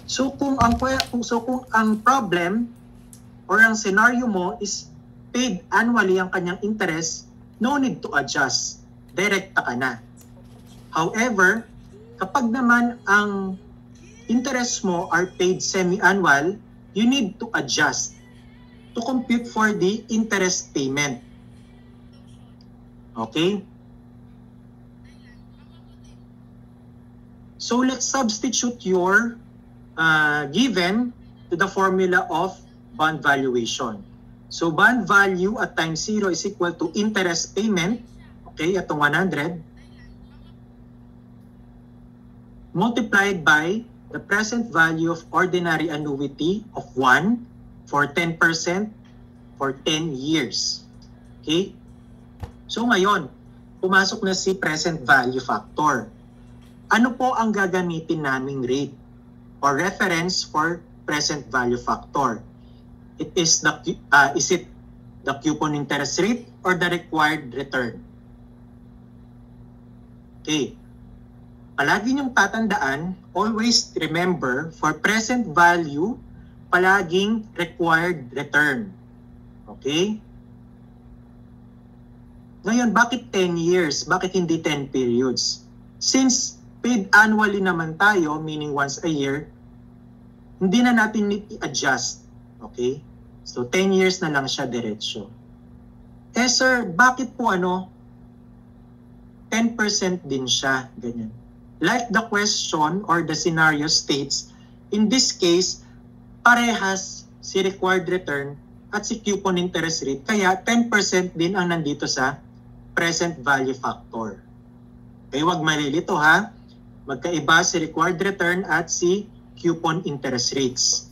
So kung ang problem or ang scenario mo is paid annually ang kanyang interest, no need to adjust. Direkta ka na. However, kapag naman ang interest mo are paid semi-annual, you need to adjust to compute for the interest payment. Okay? So let's substitute your given to the formula of bond valuation. So bond value at time 0 is equal to interest payment, okay, itong 100, multiplied by the present value of ordinary annuity of 1 for 10% for 10 years. Okay? So ngayon, pumasok na si present value factor. Ano po ang gagamitin naming rate or reference for present value factor? Is it the coupon interest rate or the required return? Okay. Palagi niyong tatandaan, always remember, for present value, palaging required return. Okay? Ngayon, bakit 10 years? Bakit hindi 10 periods? Since paid annually naman tayo, meaning once a year, hindi na natin i-adjust. Okay? So, 10 years na lang siya diretsyo. Eh sir, bakit po 10% din siya? Ganyan. Like the question or the scenario states, in this case, parehas si required return at si coupon interest rate. Kaya 10% din ang nandito sa present value factor. Okay, wag malilito ha. Magkaiba si required return at si coupon interest rates.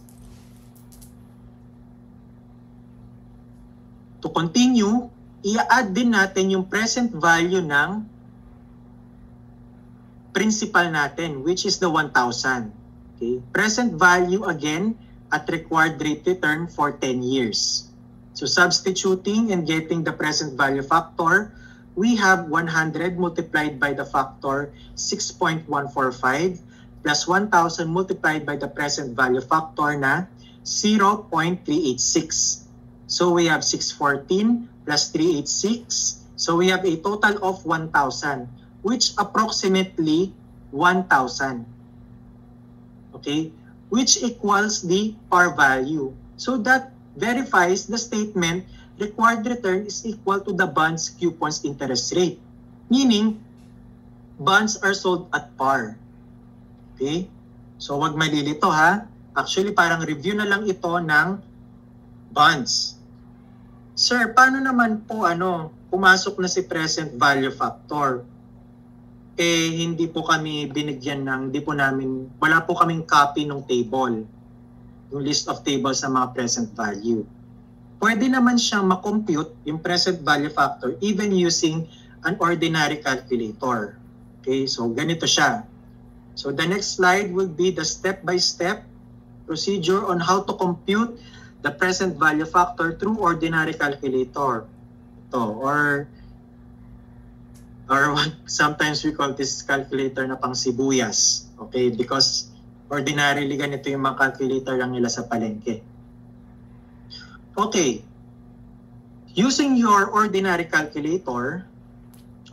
To continue, i-add din natin yung present value ng principal natin, which is the 1,000. Okay? Present value again at required rate return for 10 years. So substituting and getting the present value factor, we have 100 multiplied by the factor 6.145 plus 1,000 multiplied by the present value factor na 0.386. So we have 614 plus 386. So we have a total of 1,000, which approximately 1,000. Okay? Which equals the par value. So that verifies the statement required return is equal to the bond's coupons interest rate. Meaning, bonds are sold at par. Okay? So wag malilito ha. Actually, parang review na lang ito ng bonds. Sir, paano naman po pumasok na si present value factor? hindi po kami binigyan wala po kaming copy ng table, yung list of tables sa mga present value. Pwede naman siyang makompute yung present value factor even using an ordinary calculator. Okay, so ganito siya. So the next slide will be the step-by-step procedure on how to compute the present value factor through ordinary calculator. Or what sometimes we call this calculator na pang sibuyas. Okay, because ordinarily ganito yung mga calculator lang nila sa palengke. Okay, using your ordinary calculator,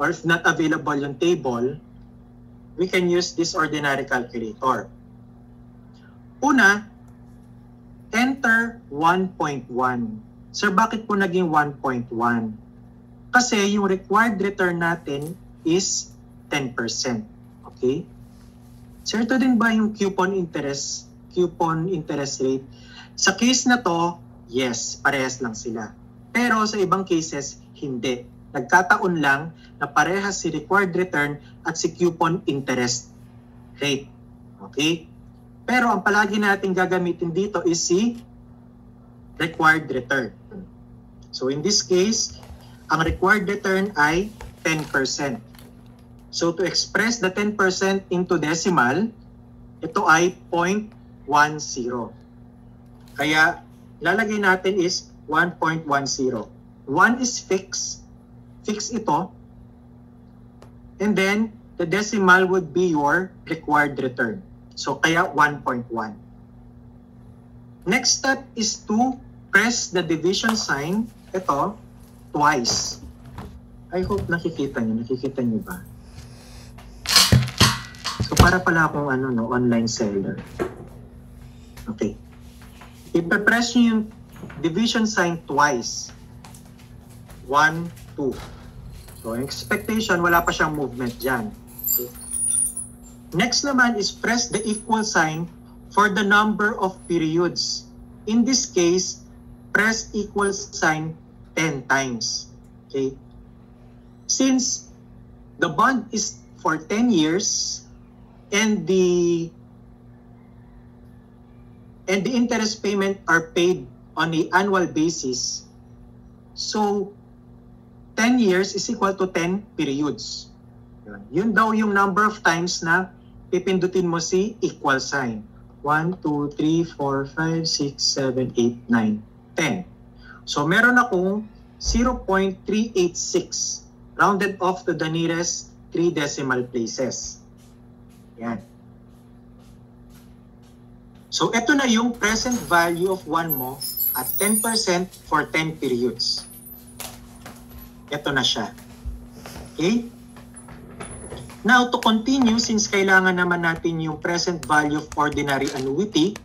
or if not available yung table, we can use this ordinary calculator. Una, enter 1.1. Sir, bakit po naging 1.1? Kasi yung required return natin is 10%. Okay? Sir, ito din ba yung coupon interest rate? Sa case na to, yes, parehas lang sila. Pero sa ibang cases, hindi. Nagkataon lang na parehas si required return at si coupon interest rate. Okay? Pero ang palagi natin gagamitin dito is si required return. So in this case, ang required return ay 10%. So to express the 10% into decimal, ito ay 0.10. Kaya lalagay natin is 1.10. 1 is fixed. Fix ito. And then the decimal would be your required return. So kaya 1.1. Next step is to press the division sign. Ito. Twice. I hope nakikita nyo. Nakikita nyo ba? So para pala akong online seller. Okay. Ipe-press nyo yung division sign twice. 1, 2. So expectation, wala pa siyang movement dyan. Okay. Next naman is press the equal sign for the number of periods. In this case, press equal sign 10 times. Okay? Since the bond is for 10 years and the interest payment are paid on an annual basis, so 10 years is equal to 10 periods. Yun daw yung number of times na pipindutin mo si equal sign. 1, 2, 3, 4, 5, 6, 7, 8, 9, 10. So meron akong 0.386 rounded off to the nearest 3 decimal places. Yan. So ito na yung present value of 1 mo at 10% for 10 periods. Ito na siya. Okay? Now to continue, since kailangan naman natin yung present value of ordinary annuity,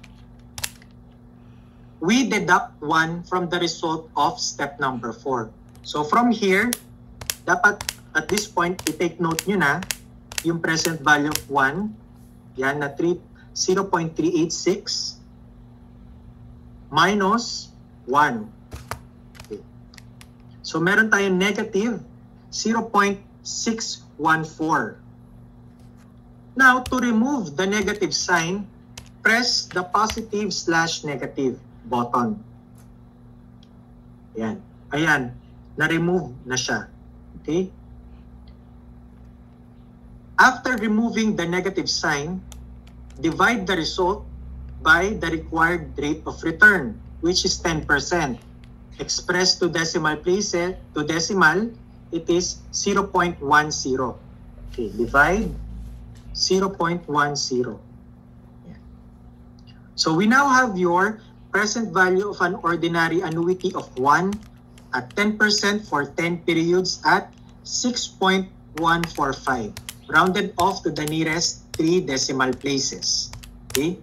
we deduct 1 from the result of step number 4. So from here, dapat at this point, i-take note nyo na yung present value of 1, yan na 0.386 minus 1. Okay. So meron tayong negative 0.614. Now, to remove the negative sign, press the positive/negative button. Ayan. Ayan. Na-remove na siya. Okay? After removing the negative sign, divide the result by the required rate of return, which is 10%. Expressed to decimal places, it is 0.10. Okay, divide 0.10. Yeah. So we now have your present value of an ordinary annuity of 1 at 10% for 10 periods at 6.145, rounded off to the nearest 3 decimal places. Okay?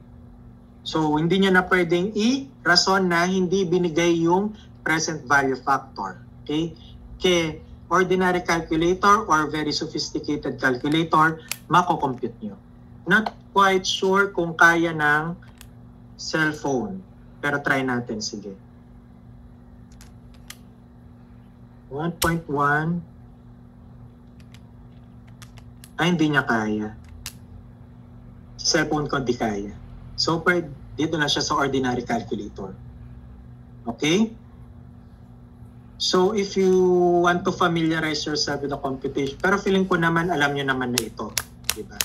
So hindi niya na pwedeng i-rason na hindi binigay yung present value factor. Okay? Kaya ordinary calculator or very sophisticated calculator, mako-compute nyo. Not quite sure kung kaya ng cellphone. Pero try natin, sige. 1.1 Ay, hindi niya kaya. Sa cellphone ko, hindi kaya. So, dito na siya sa ordinary calculator. Okay? So, if you want to familiarize yourself with the computation, pero feeling ko naman, alam nyo naman na ito. Diba?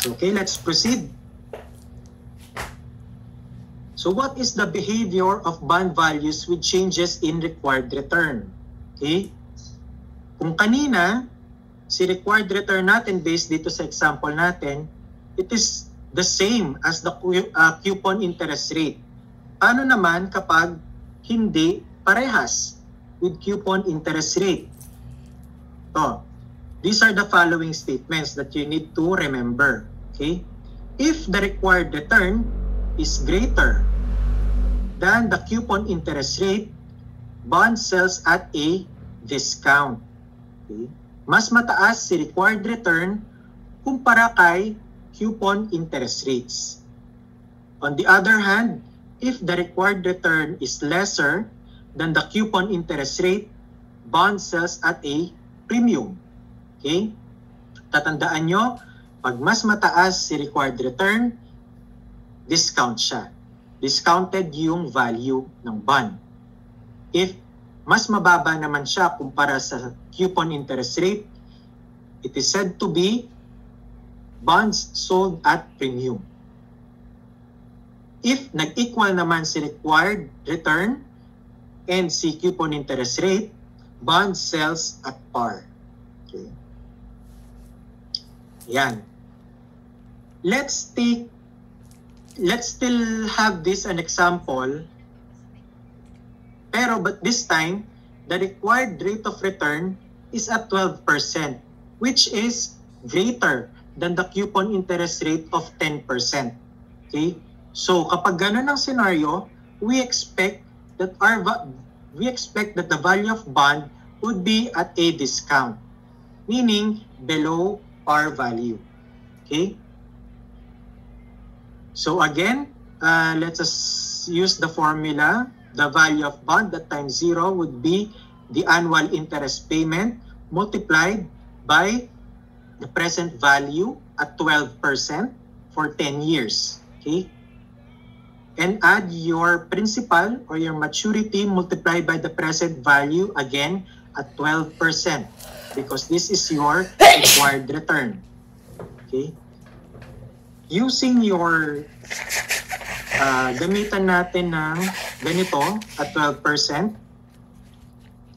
So, okay, let's proceed. So, what is the behavior of bond values with changes in required return? Okay? Kung kanina, si required return natin based dito sa example natin, it is the same as the coupon interest rate. Paano naman kapag hindi parehas with coupon interest rate? So, these are the following statements that you need to remember. Okay? If the required return is greater than the coupon interest rate, bond sells at a discount. Okay? Mas mataas si required return kumpara kay coupon interest rates. On the other hand, if the required return is lesser than the coupon interest rate, bond sells at a premium. Okay? Tatandaan nyo, pag mas mataas si required return, discount siya. Discounted yung value ng bond. If mas mababa naman siya kumpara sa coupon interest rate, it is said to be bonds sold at premium. If nag-equal naman si required return and si coupon interest rate, bond sells at par. Okay. Yan. Let's still have this an example, but this time, the required rate of return is at 12%, which is greater than the coupon interest rate of 10%. Okay? So, kapag ganun ang scenario, we expect that the value of bond would be at a discount, meaning below par value. Okay? So again, let us use the formula. The value of bond at time 0 would be the annual interest payment multiplied by the present value at 12% for 10 years. Okay? And add your principal or your maturity multiplied by the present value again at 12% because this is your required return. Okay? Using your gamitan natin ng ganito at 12%,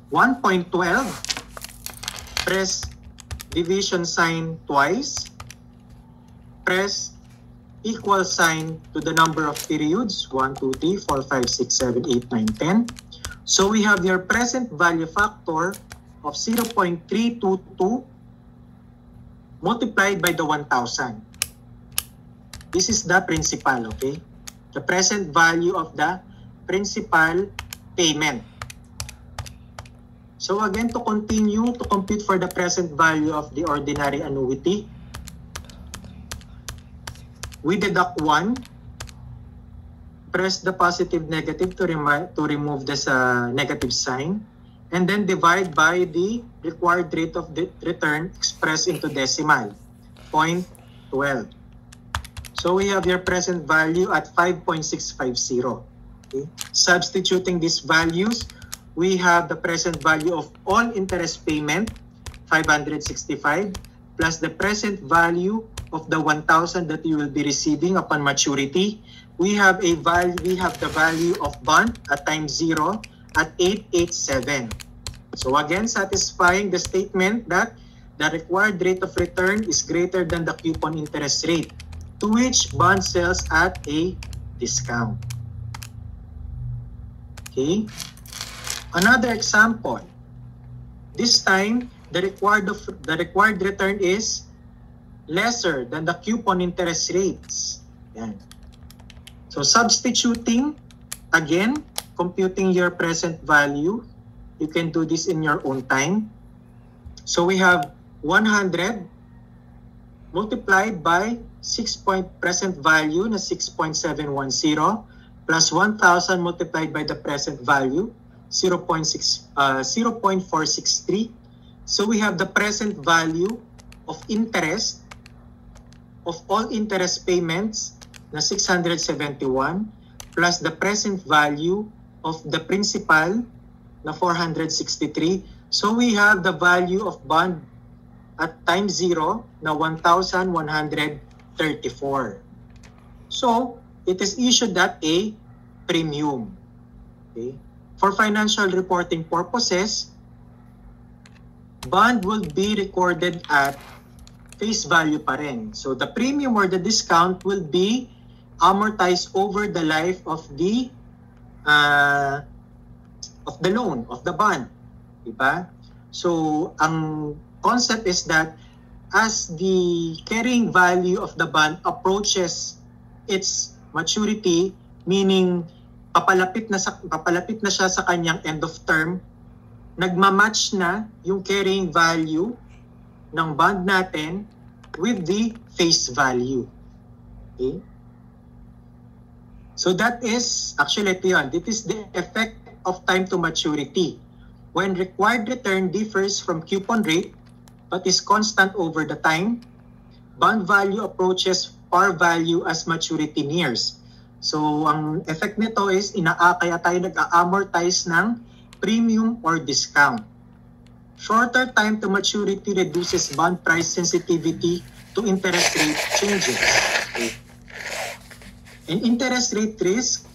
1.12, press division sign twice, press equal sign to the number of periods, 1, 2, 3, 4, 5, 6, 7, 8, 9, 10. So we have your present value factor of 0.322 multiplied by the 1,000. This is the principal, okay? The present value of the principal payment. So again, to continue to compute for the present value of the ordinary annuity, we deduct 1, press the positive negative to remove this negative sign, and then divide by the required rate of the return expressed into decimal, 0.12. So we have your present value at 5.650. Okay. Substituting these values, we have the present value of all interest payment, 565, plus the present value of the 1,000 that you will be receiving upon maturity. We have the value of bond at time 0 at 887. So again, satisfying the statement that the required rate of return is greater than the coupon interest rate, to which bond sells at a discount. Okay. Another example. This time, the required return is lesser than the coupon interest rates. Yan. So substituting, again, computing your present value. You can do this in your own time. So we have 100 multiplied by present value na 6.710 plus 1,000 multiplied by the present value 0.463 So we have the present value of interest of all interest payments na 671 plus the present value of the principal na 463. So we have the value of bond at time zero na 1,134. So it is issued at a premium. Okay? For financial reporting purposes, bond will be recorded at face value pa rin. So the premium or the discount will be amortized over the life of the loan, of the bond. Diba? So ang concept is that as the carrying value of the bond approaches its maturity, meaning papalapit na siya sa kanyang end of term, nagmamatch na yung carrying value ng bond natin with the face value. Okay? So that is, actually ito yun, this is the effect of time to maturity. When required return differs from coupon rate but is constant over the time, bond value approaches par value as maturity nears. So ang effect nito is kaya tayo nag-amortize ng premium or discount. Shorter time to maturity reduces bond price sensitivity to interest rate changes. Okay. In interest rate risk,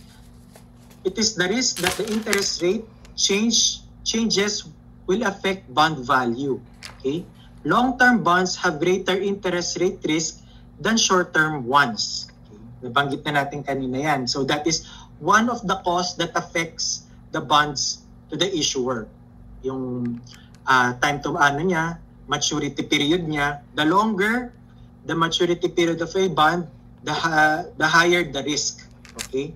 it is the risk that the interest rate changes will affect bond value. Okay? Long-term bonds have greater interest rate risk than short-term ones. Okay? Nabanggit na natin kanina yan. So that is one of the costs that affects the bonds to the issuer. Yung time to maturity period niya. The longer the maturity period of a bond, the higher the risk. Okay?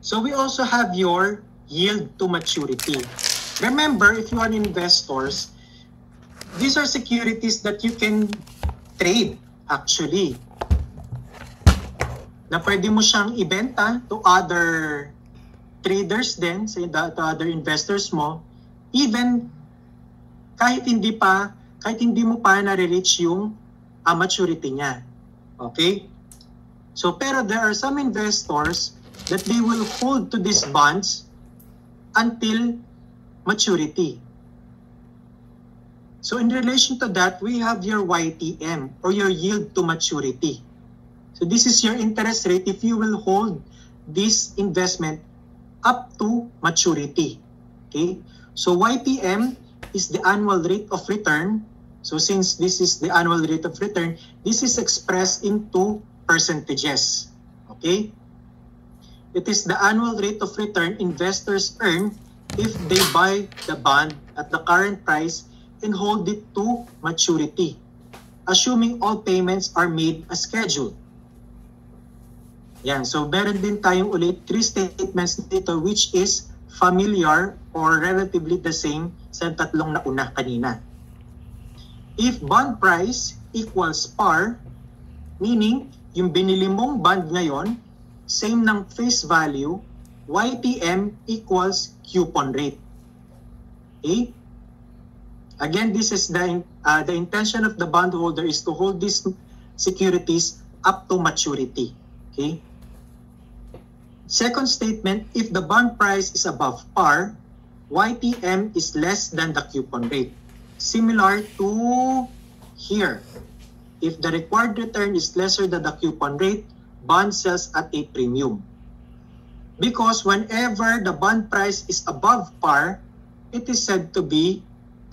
So we also have your yield to maturity. Remember, if you are investors, these are securities that you can trade actually. Na pwede mo siyang ibenta to other traders din, to other investors mo, even kahit hindi mo pa nare-reach yung maturity niya. Okay? So, pero there are some investors that they will hold to these bonds until maturity. So, in relation to that, we have your YTM or your yield to maturity. So, this is your interest rate if you will hold this investment up to maturity. Okay? So YTM is the annual rate of return. So since this is the annual rate of return, this is expressed into percentages. Okay? It is the annual rate of return investors earn if they buy the bond at the current price and hold it to maturity, assuming all payments are made as scheduled. Yan. So, meron din tayong ulit 3 statements dito which is familiar or relatively the same sa tatlong nauna kanina. If bond price equals par, meaning yung binili mong bond ngayon, same ng face value, YTM equals coupon rate. Okay? Again, this is the intention of the bondholder is to hold these securities up to maturity. Okay? Second statement, if the bond price is above par, YTM is less than the coupon rate. Similar to here. If the required return is lesser than the coupon rate, bond sells at a premium. Because whenever the bond price is above par, it is said to be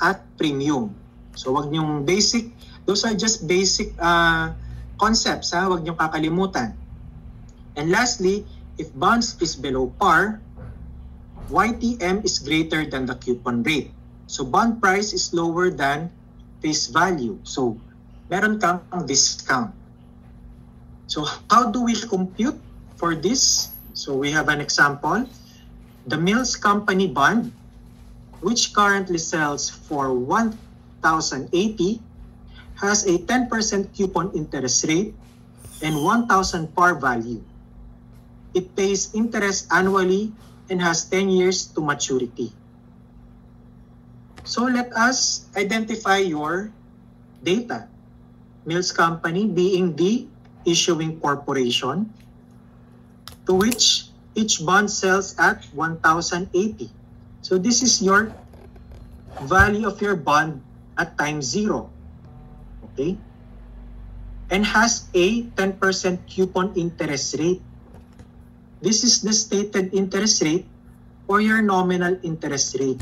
at premium. So wag niyong basic, those are just basic concepts, wag niyong kakalimutan. And lastly, if bonds is below par, YTM is greater than the coupon rate. So bond price is lower than face value. So meron kang discount. So how do we compute for this? So we have an example. The Mills Company bond, which currently sells for 1,080, has a 10% coupon interest rate and 1,000 par value. It pays interest annually and has 10 years to maturity. So let us identify your data. Mills Company being the issuing corporation to which each bond sells at 1,080. So this is your value of your bond at time 0. Okay? And has a 10% coupon interest rate. This is the stated interest rate or your nominal interest rate,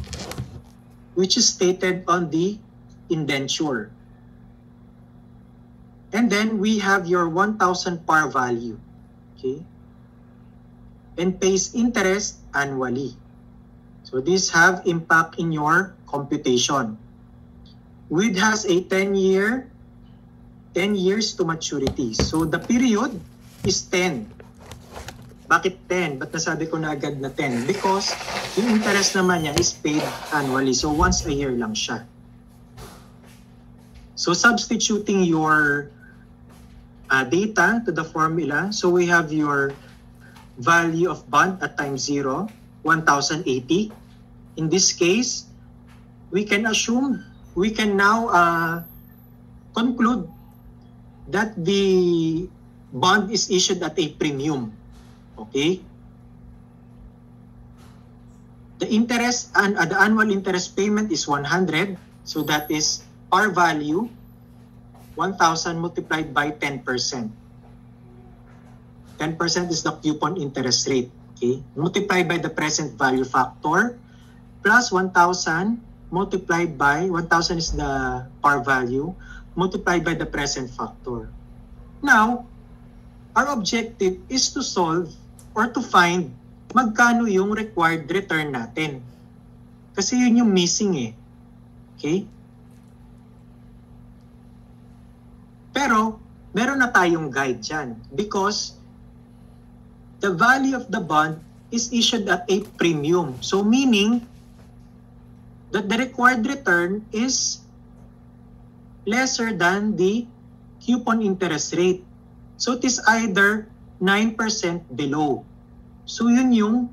which is stated on the indenture. And then we have your 1,000 par value, okay? And pays interest annually. So these have impact in your computation. WID has a 10 years to maturity. So the period is 10. Bakit 10? Ba't nasabi ko na agad na 10? Because yung interest naman niya is paid annually. So once a year lang siya. So substituting your data to the formula. So we have your value of bond at time 0, 1,080. In this case, we can now conclude that the bond is issued at a premium. Okay? The interest and the annual interest payment is 100. So that is par value 1,000 multiplied by 10%. 10% is the coupon interest rate. Okay? Multiplied by the present value factor plus 1,000 multiplied by 1,000 is the par value multiplied by the present factor. Now, our objective is to solve or to find magkano yung required return natin. Kasi yun yung missing eh. Okay? Pero, meron na tayong guide dyan because the value of the bond is issued at a premium. So, meaning that the required return is lesser than the coupon interest rate. So, it is either 9% below. So, yun yung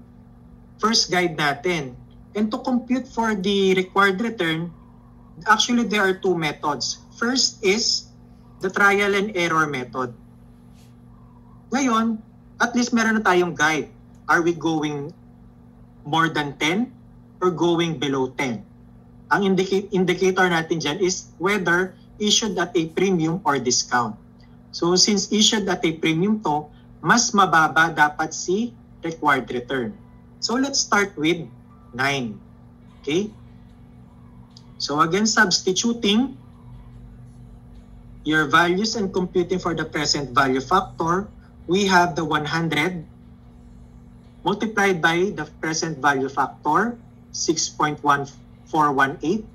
first guide natin. And to compute for the required return, actually there are two methods. First is the trial and error method. Ngayon, at least meron na tayong guide. Are we going more than 10 or going below 10? Ang indicator natin dyan is whether issued at a premium or discount. So since issued at a premium to, mas mababa dapat si required return. So let's start with 9. Okay? So again, substituting your values and computing for the present value factor, we have the 100 multiplied by the present value factor, 6.1418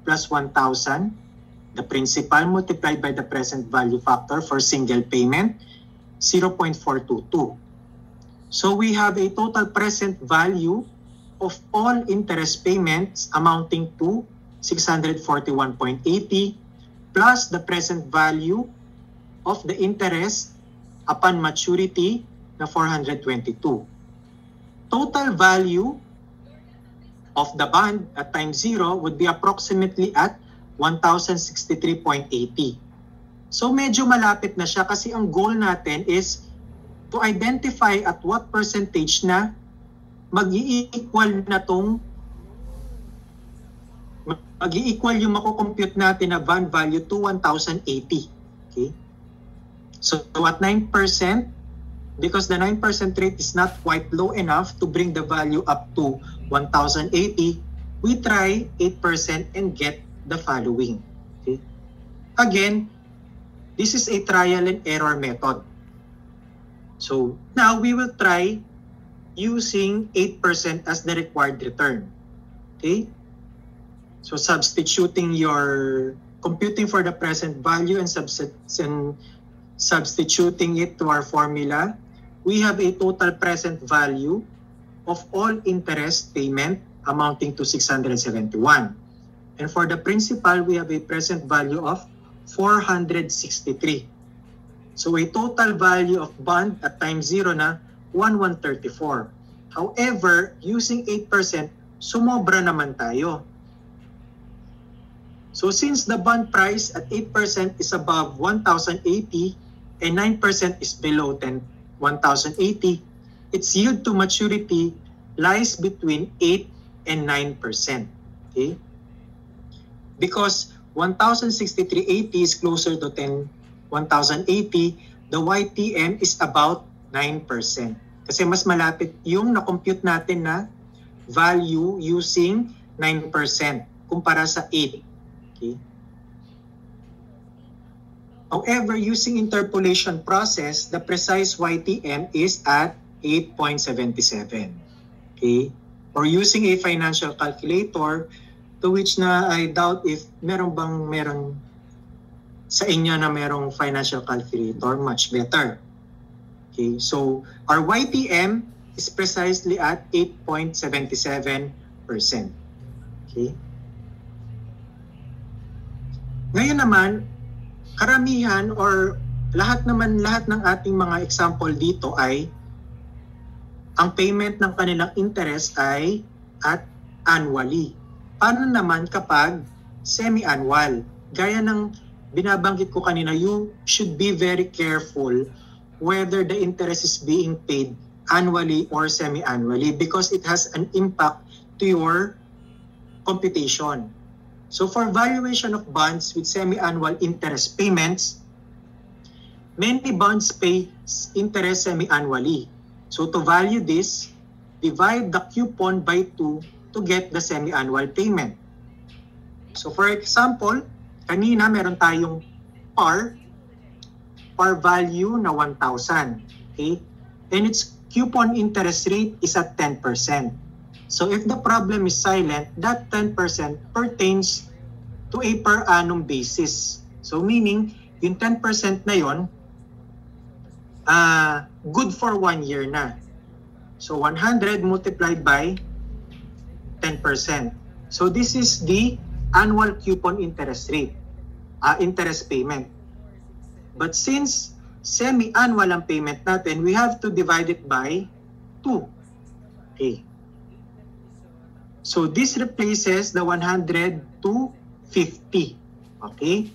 plus 1,000. The principal multiplied by the present value factor for single payment, 0.422. So we have a total present value of all interest payments amounting to 641.80 plus the present value of the interest upon maturity na 422. Total value of the bond at time 0 would be approximately at 1,063.80. So medyo malapit na siya kasi ang goal natin is to identify at what percentage na mag-i-equal na tong mag-i-equal yung makukompute natin na bond value to 1,080. Okay? So at 9%, because the 9% rate is not quite low enough to bring the value up to 1,080, we try 8% and get the following. Okay? Again, this is a trial and error method. So now we will try using 8% as the required return. Okay? So substituting your computing for the present value and substituting it to our formula, we have a total present value of all interest payment amounting to 671. And for the principal, we have a present value of 463. So a total value of bond at time 0 na 1,134. However, using 8%, sumobra naman tayo. So since the bond price at 8% is above 1,080 and 9% is below 1,080, its yield to maturity lies between 8 and 9%. Okay? Because 1,063.80 is closer to 1,080, the YTM is about 9%. Kasi mas malapit yung na-compute natin na value using 9% kumpara sa 8. Okay. However, using interpolation process, the precise YTM is at 8.77. Okay? Or using a financial calculator, to which na I doubt if meron sa inyo na merong financial calculator, much better. Okay? So, our YTM is precisely at 8.77%. Okay? Ngayon naman, karamihan or lahat ng ating mga example dito ay ang payment ng kanilang interest ay at annually. Paano naman kapag semi-annual? Gaya ng binabanggit ko kanina, you should be very careful whether the interest is being paid annually or semi-annually because it has an impact to your computation. So for valuation of bonds with semi-annual interest payments, many bonds pay interest semi-annually. So to value this, divide the coupon by 2 to get the semi-annual payment. So for example, kanina meron tayong par value na 1,000. Okay? And its coupon interest rate is at 10%. So if the problem is silent, that 10% pertains to a per annum basis. So meaning, yung 10% na yon, good for 1 year na. So 100 multiplied by 10%. So this is the annual coupon interest rate, interest payment. But since semi-annual ang payment natin, we have to divide it by 2. Okay. So this replaces the 100 to 50. Okay?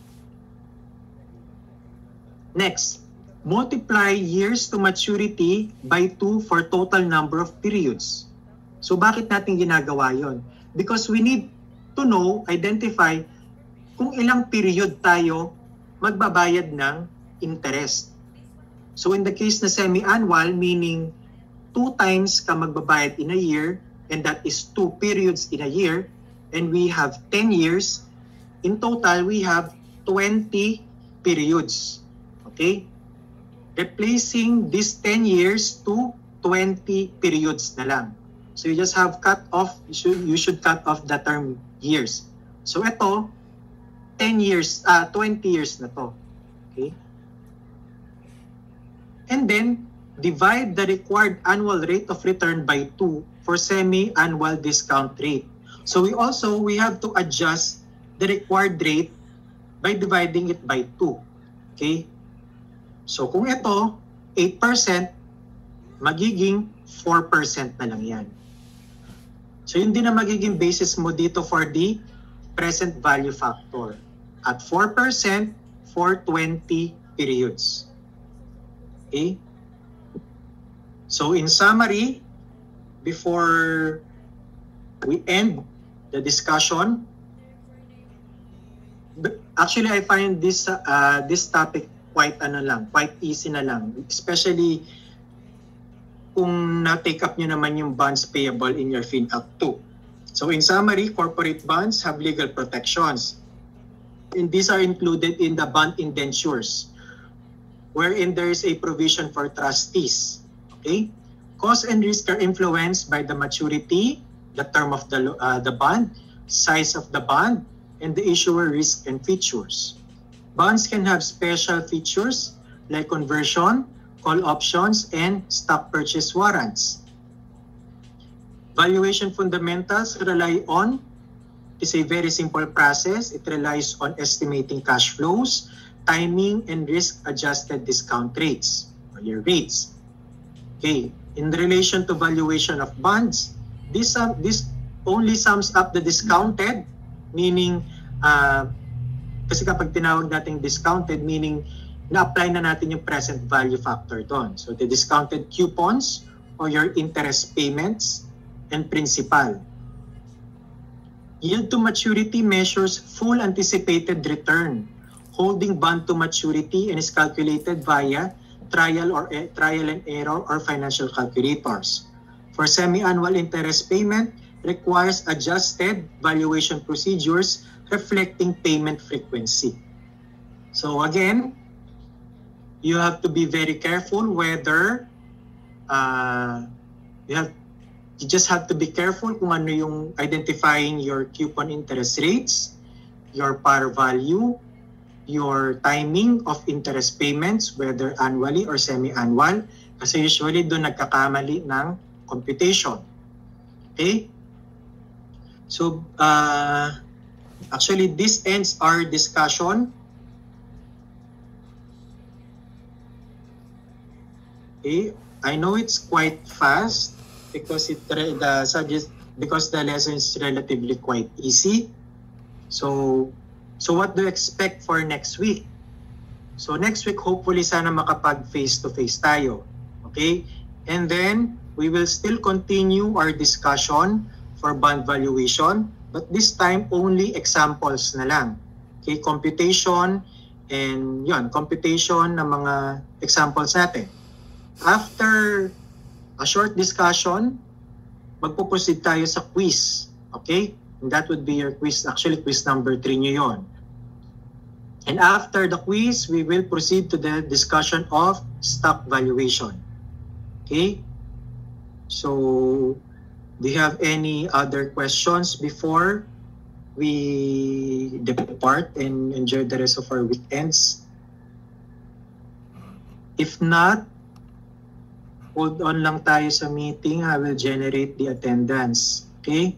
Next, multiply years to maturity by 2 for total number of periods. So bakit natin ginagawa yon? Because we need to know, identify kung ilang period tayo magbabayad ng interest. So in the case na semi-annual, meaning 2 times ka magbabayad in a year, and that is 2 periods in a year, and we have 10 years. In total, we have 20 periods. Okay? Replacing these 10 years to 20 periods na lang. So you just have cut off, you should cut off the term years. So ito, 10 years, 20 years na to. Okay? And then, divide the required annual rate of return by 2 for semi-annual discount rate. So we have to adjust the required rate by dividing it by 2. Okay? So kung ito, 8%, magiging 4% na lang yan. So yun din na magiging basis mo dito for the present value factor. At 4% for 20 periods. Okay? So in summary, before we end the discussion, actually I find this topic quite easy na lang, especially kung na-take up nyo naman yung bonds payable in your FinAct 2. So in summary, corporate bonds have legal protections, and these are included in the bond indentures, wherein there is a provision for trustees. Okay? Cost and risk are influenced by the maturity, the term of the bond, size of the bond, and the issuer risk and features. Bonds can have special features like conversion, call options, and stock purchase warrants. Valuation fundamentals rely on, it's a very simple process. It relies on estimating cash flows, timing, and risk-adjusted discount rates, or your rates. Okay, in relation to valuation of bonds, this only sums up the discounted, meaning Kasi kapag tinawag natin discounted, meaning na-apply na natin yung present value factor doon. So the discounted coupons or your interest payments and principal. Yield to maturity measures full anticipated return. Holding bond to maturity and is calculated via trial and error or financial calculators. For semi-annual interest payment, requires adjusted valuation procedures reflecting payment frequency. So again, you have to be very careful whether you just have to be careful kung ano yung identifying your coupon interest rates, your par value, your timing of interest payments, whether annually or semi-annual, kasi usually doon nagkakamali ng computation. Okay? So, actually, this ends our discussion. Okay, I know it's quite fast because the lesson is relatively quite easy. So what do you expect for next week? So next week, hopefully sana makapag face-to-face tayo. Okay? And then, we will still continue our discussion for bond valuation, but this time only examples na lang. Okay? Computation and computation ng mga examples natin. After a short discussion, magpo-proceed tayo sa quiz. Okay? And that would be your quiz. Actually, quiz number 3 nyo yun. And after the quiz, we will proceed to the discussion of stock valuation. Okay? So, do you have any other questions before we depart and enjoy the rest of our weekends? If not, hold on lang tayo sa meeting. I will generate the attendance. Okay?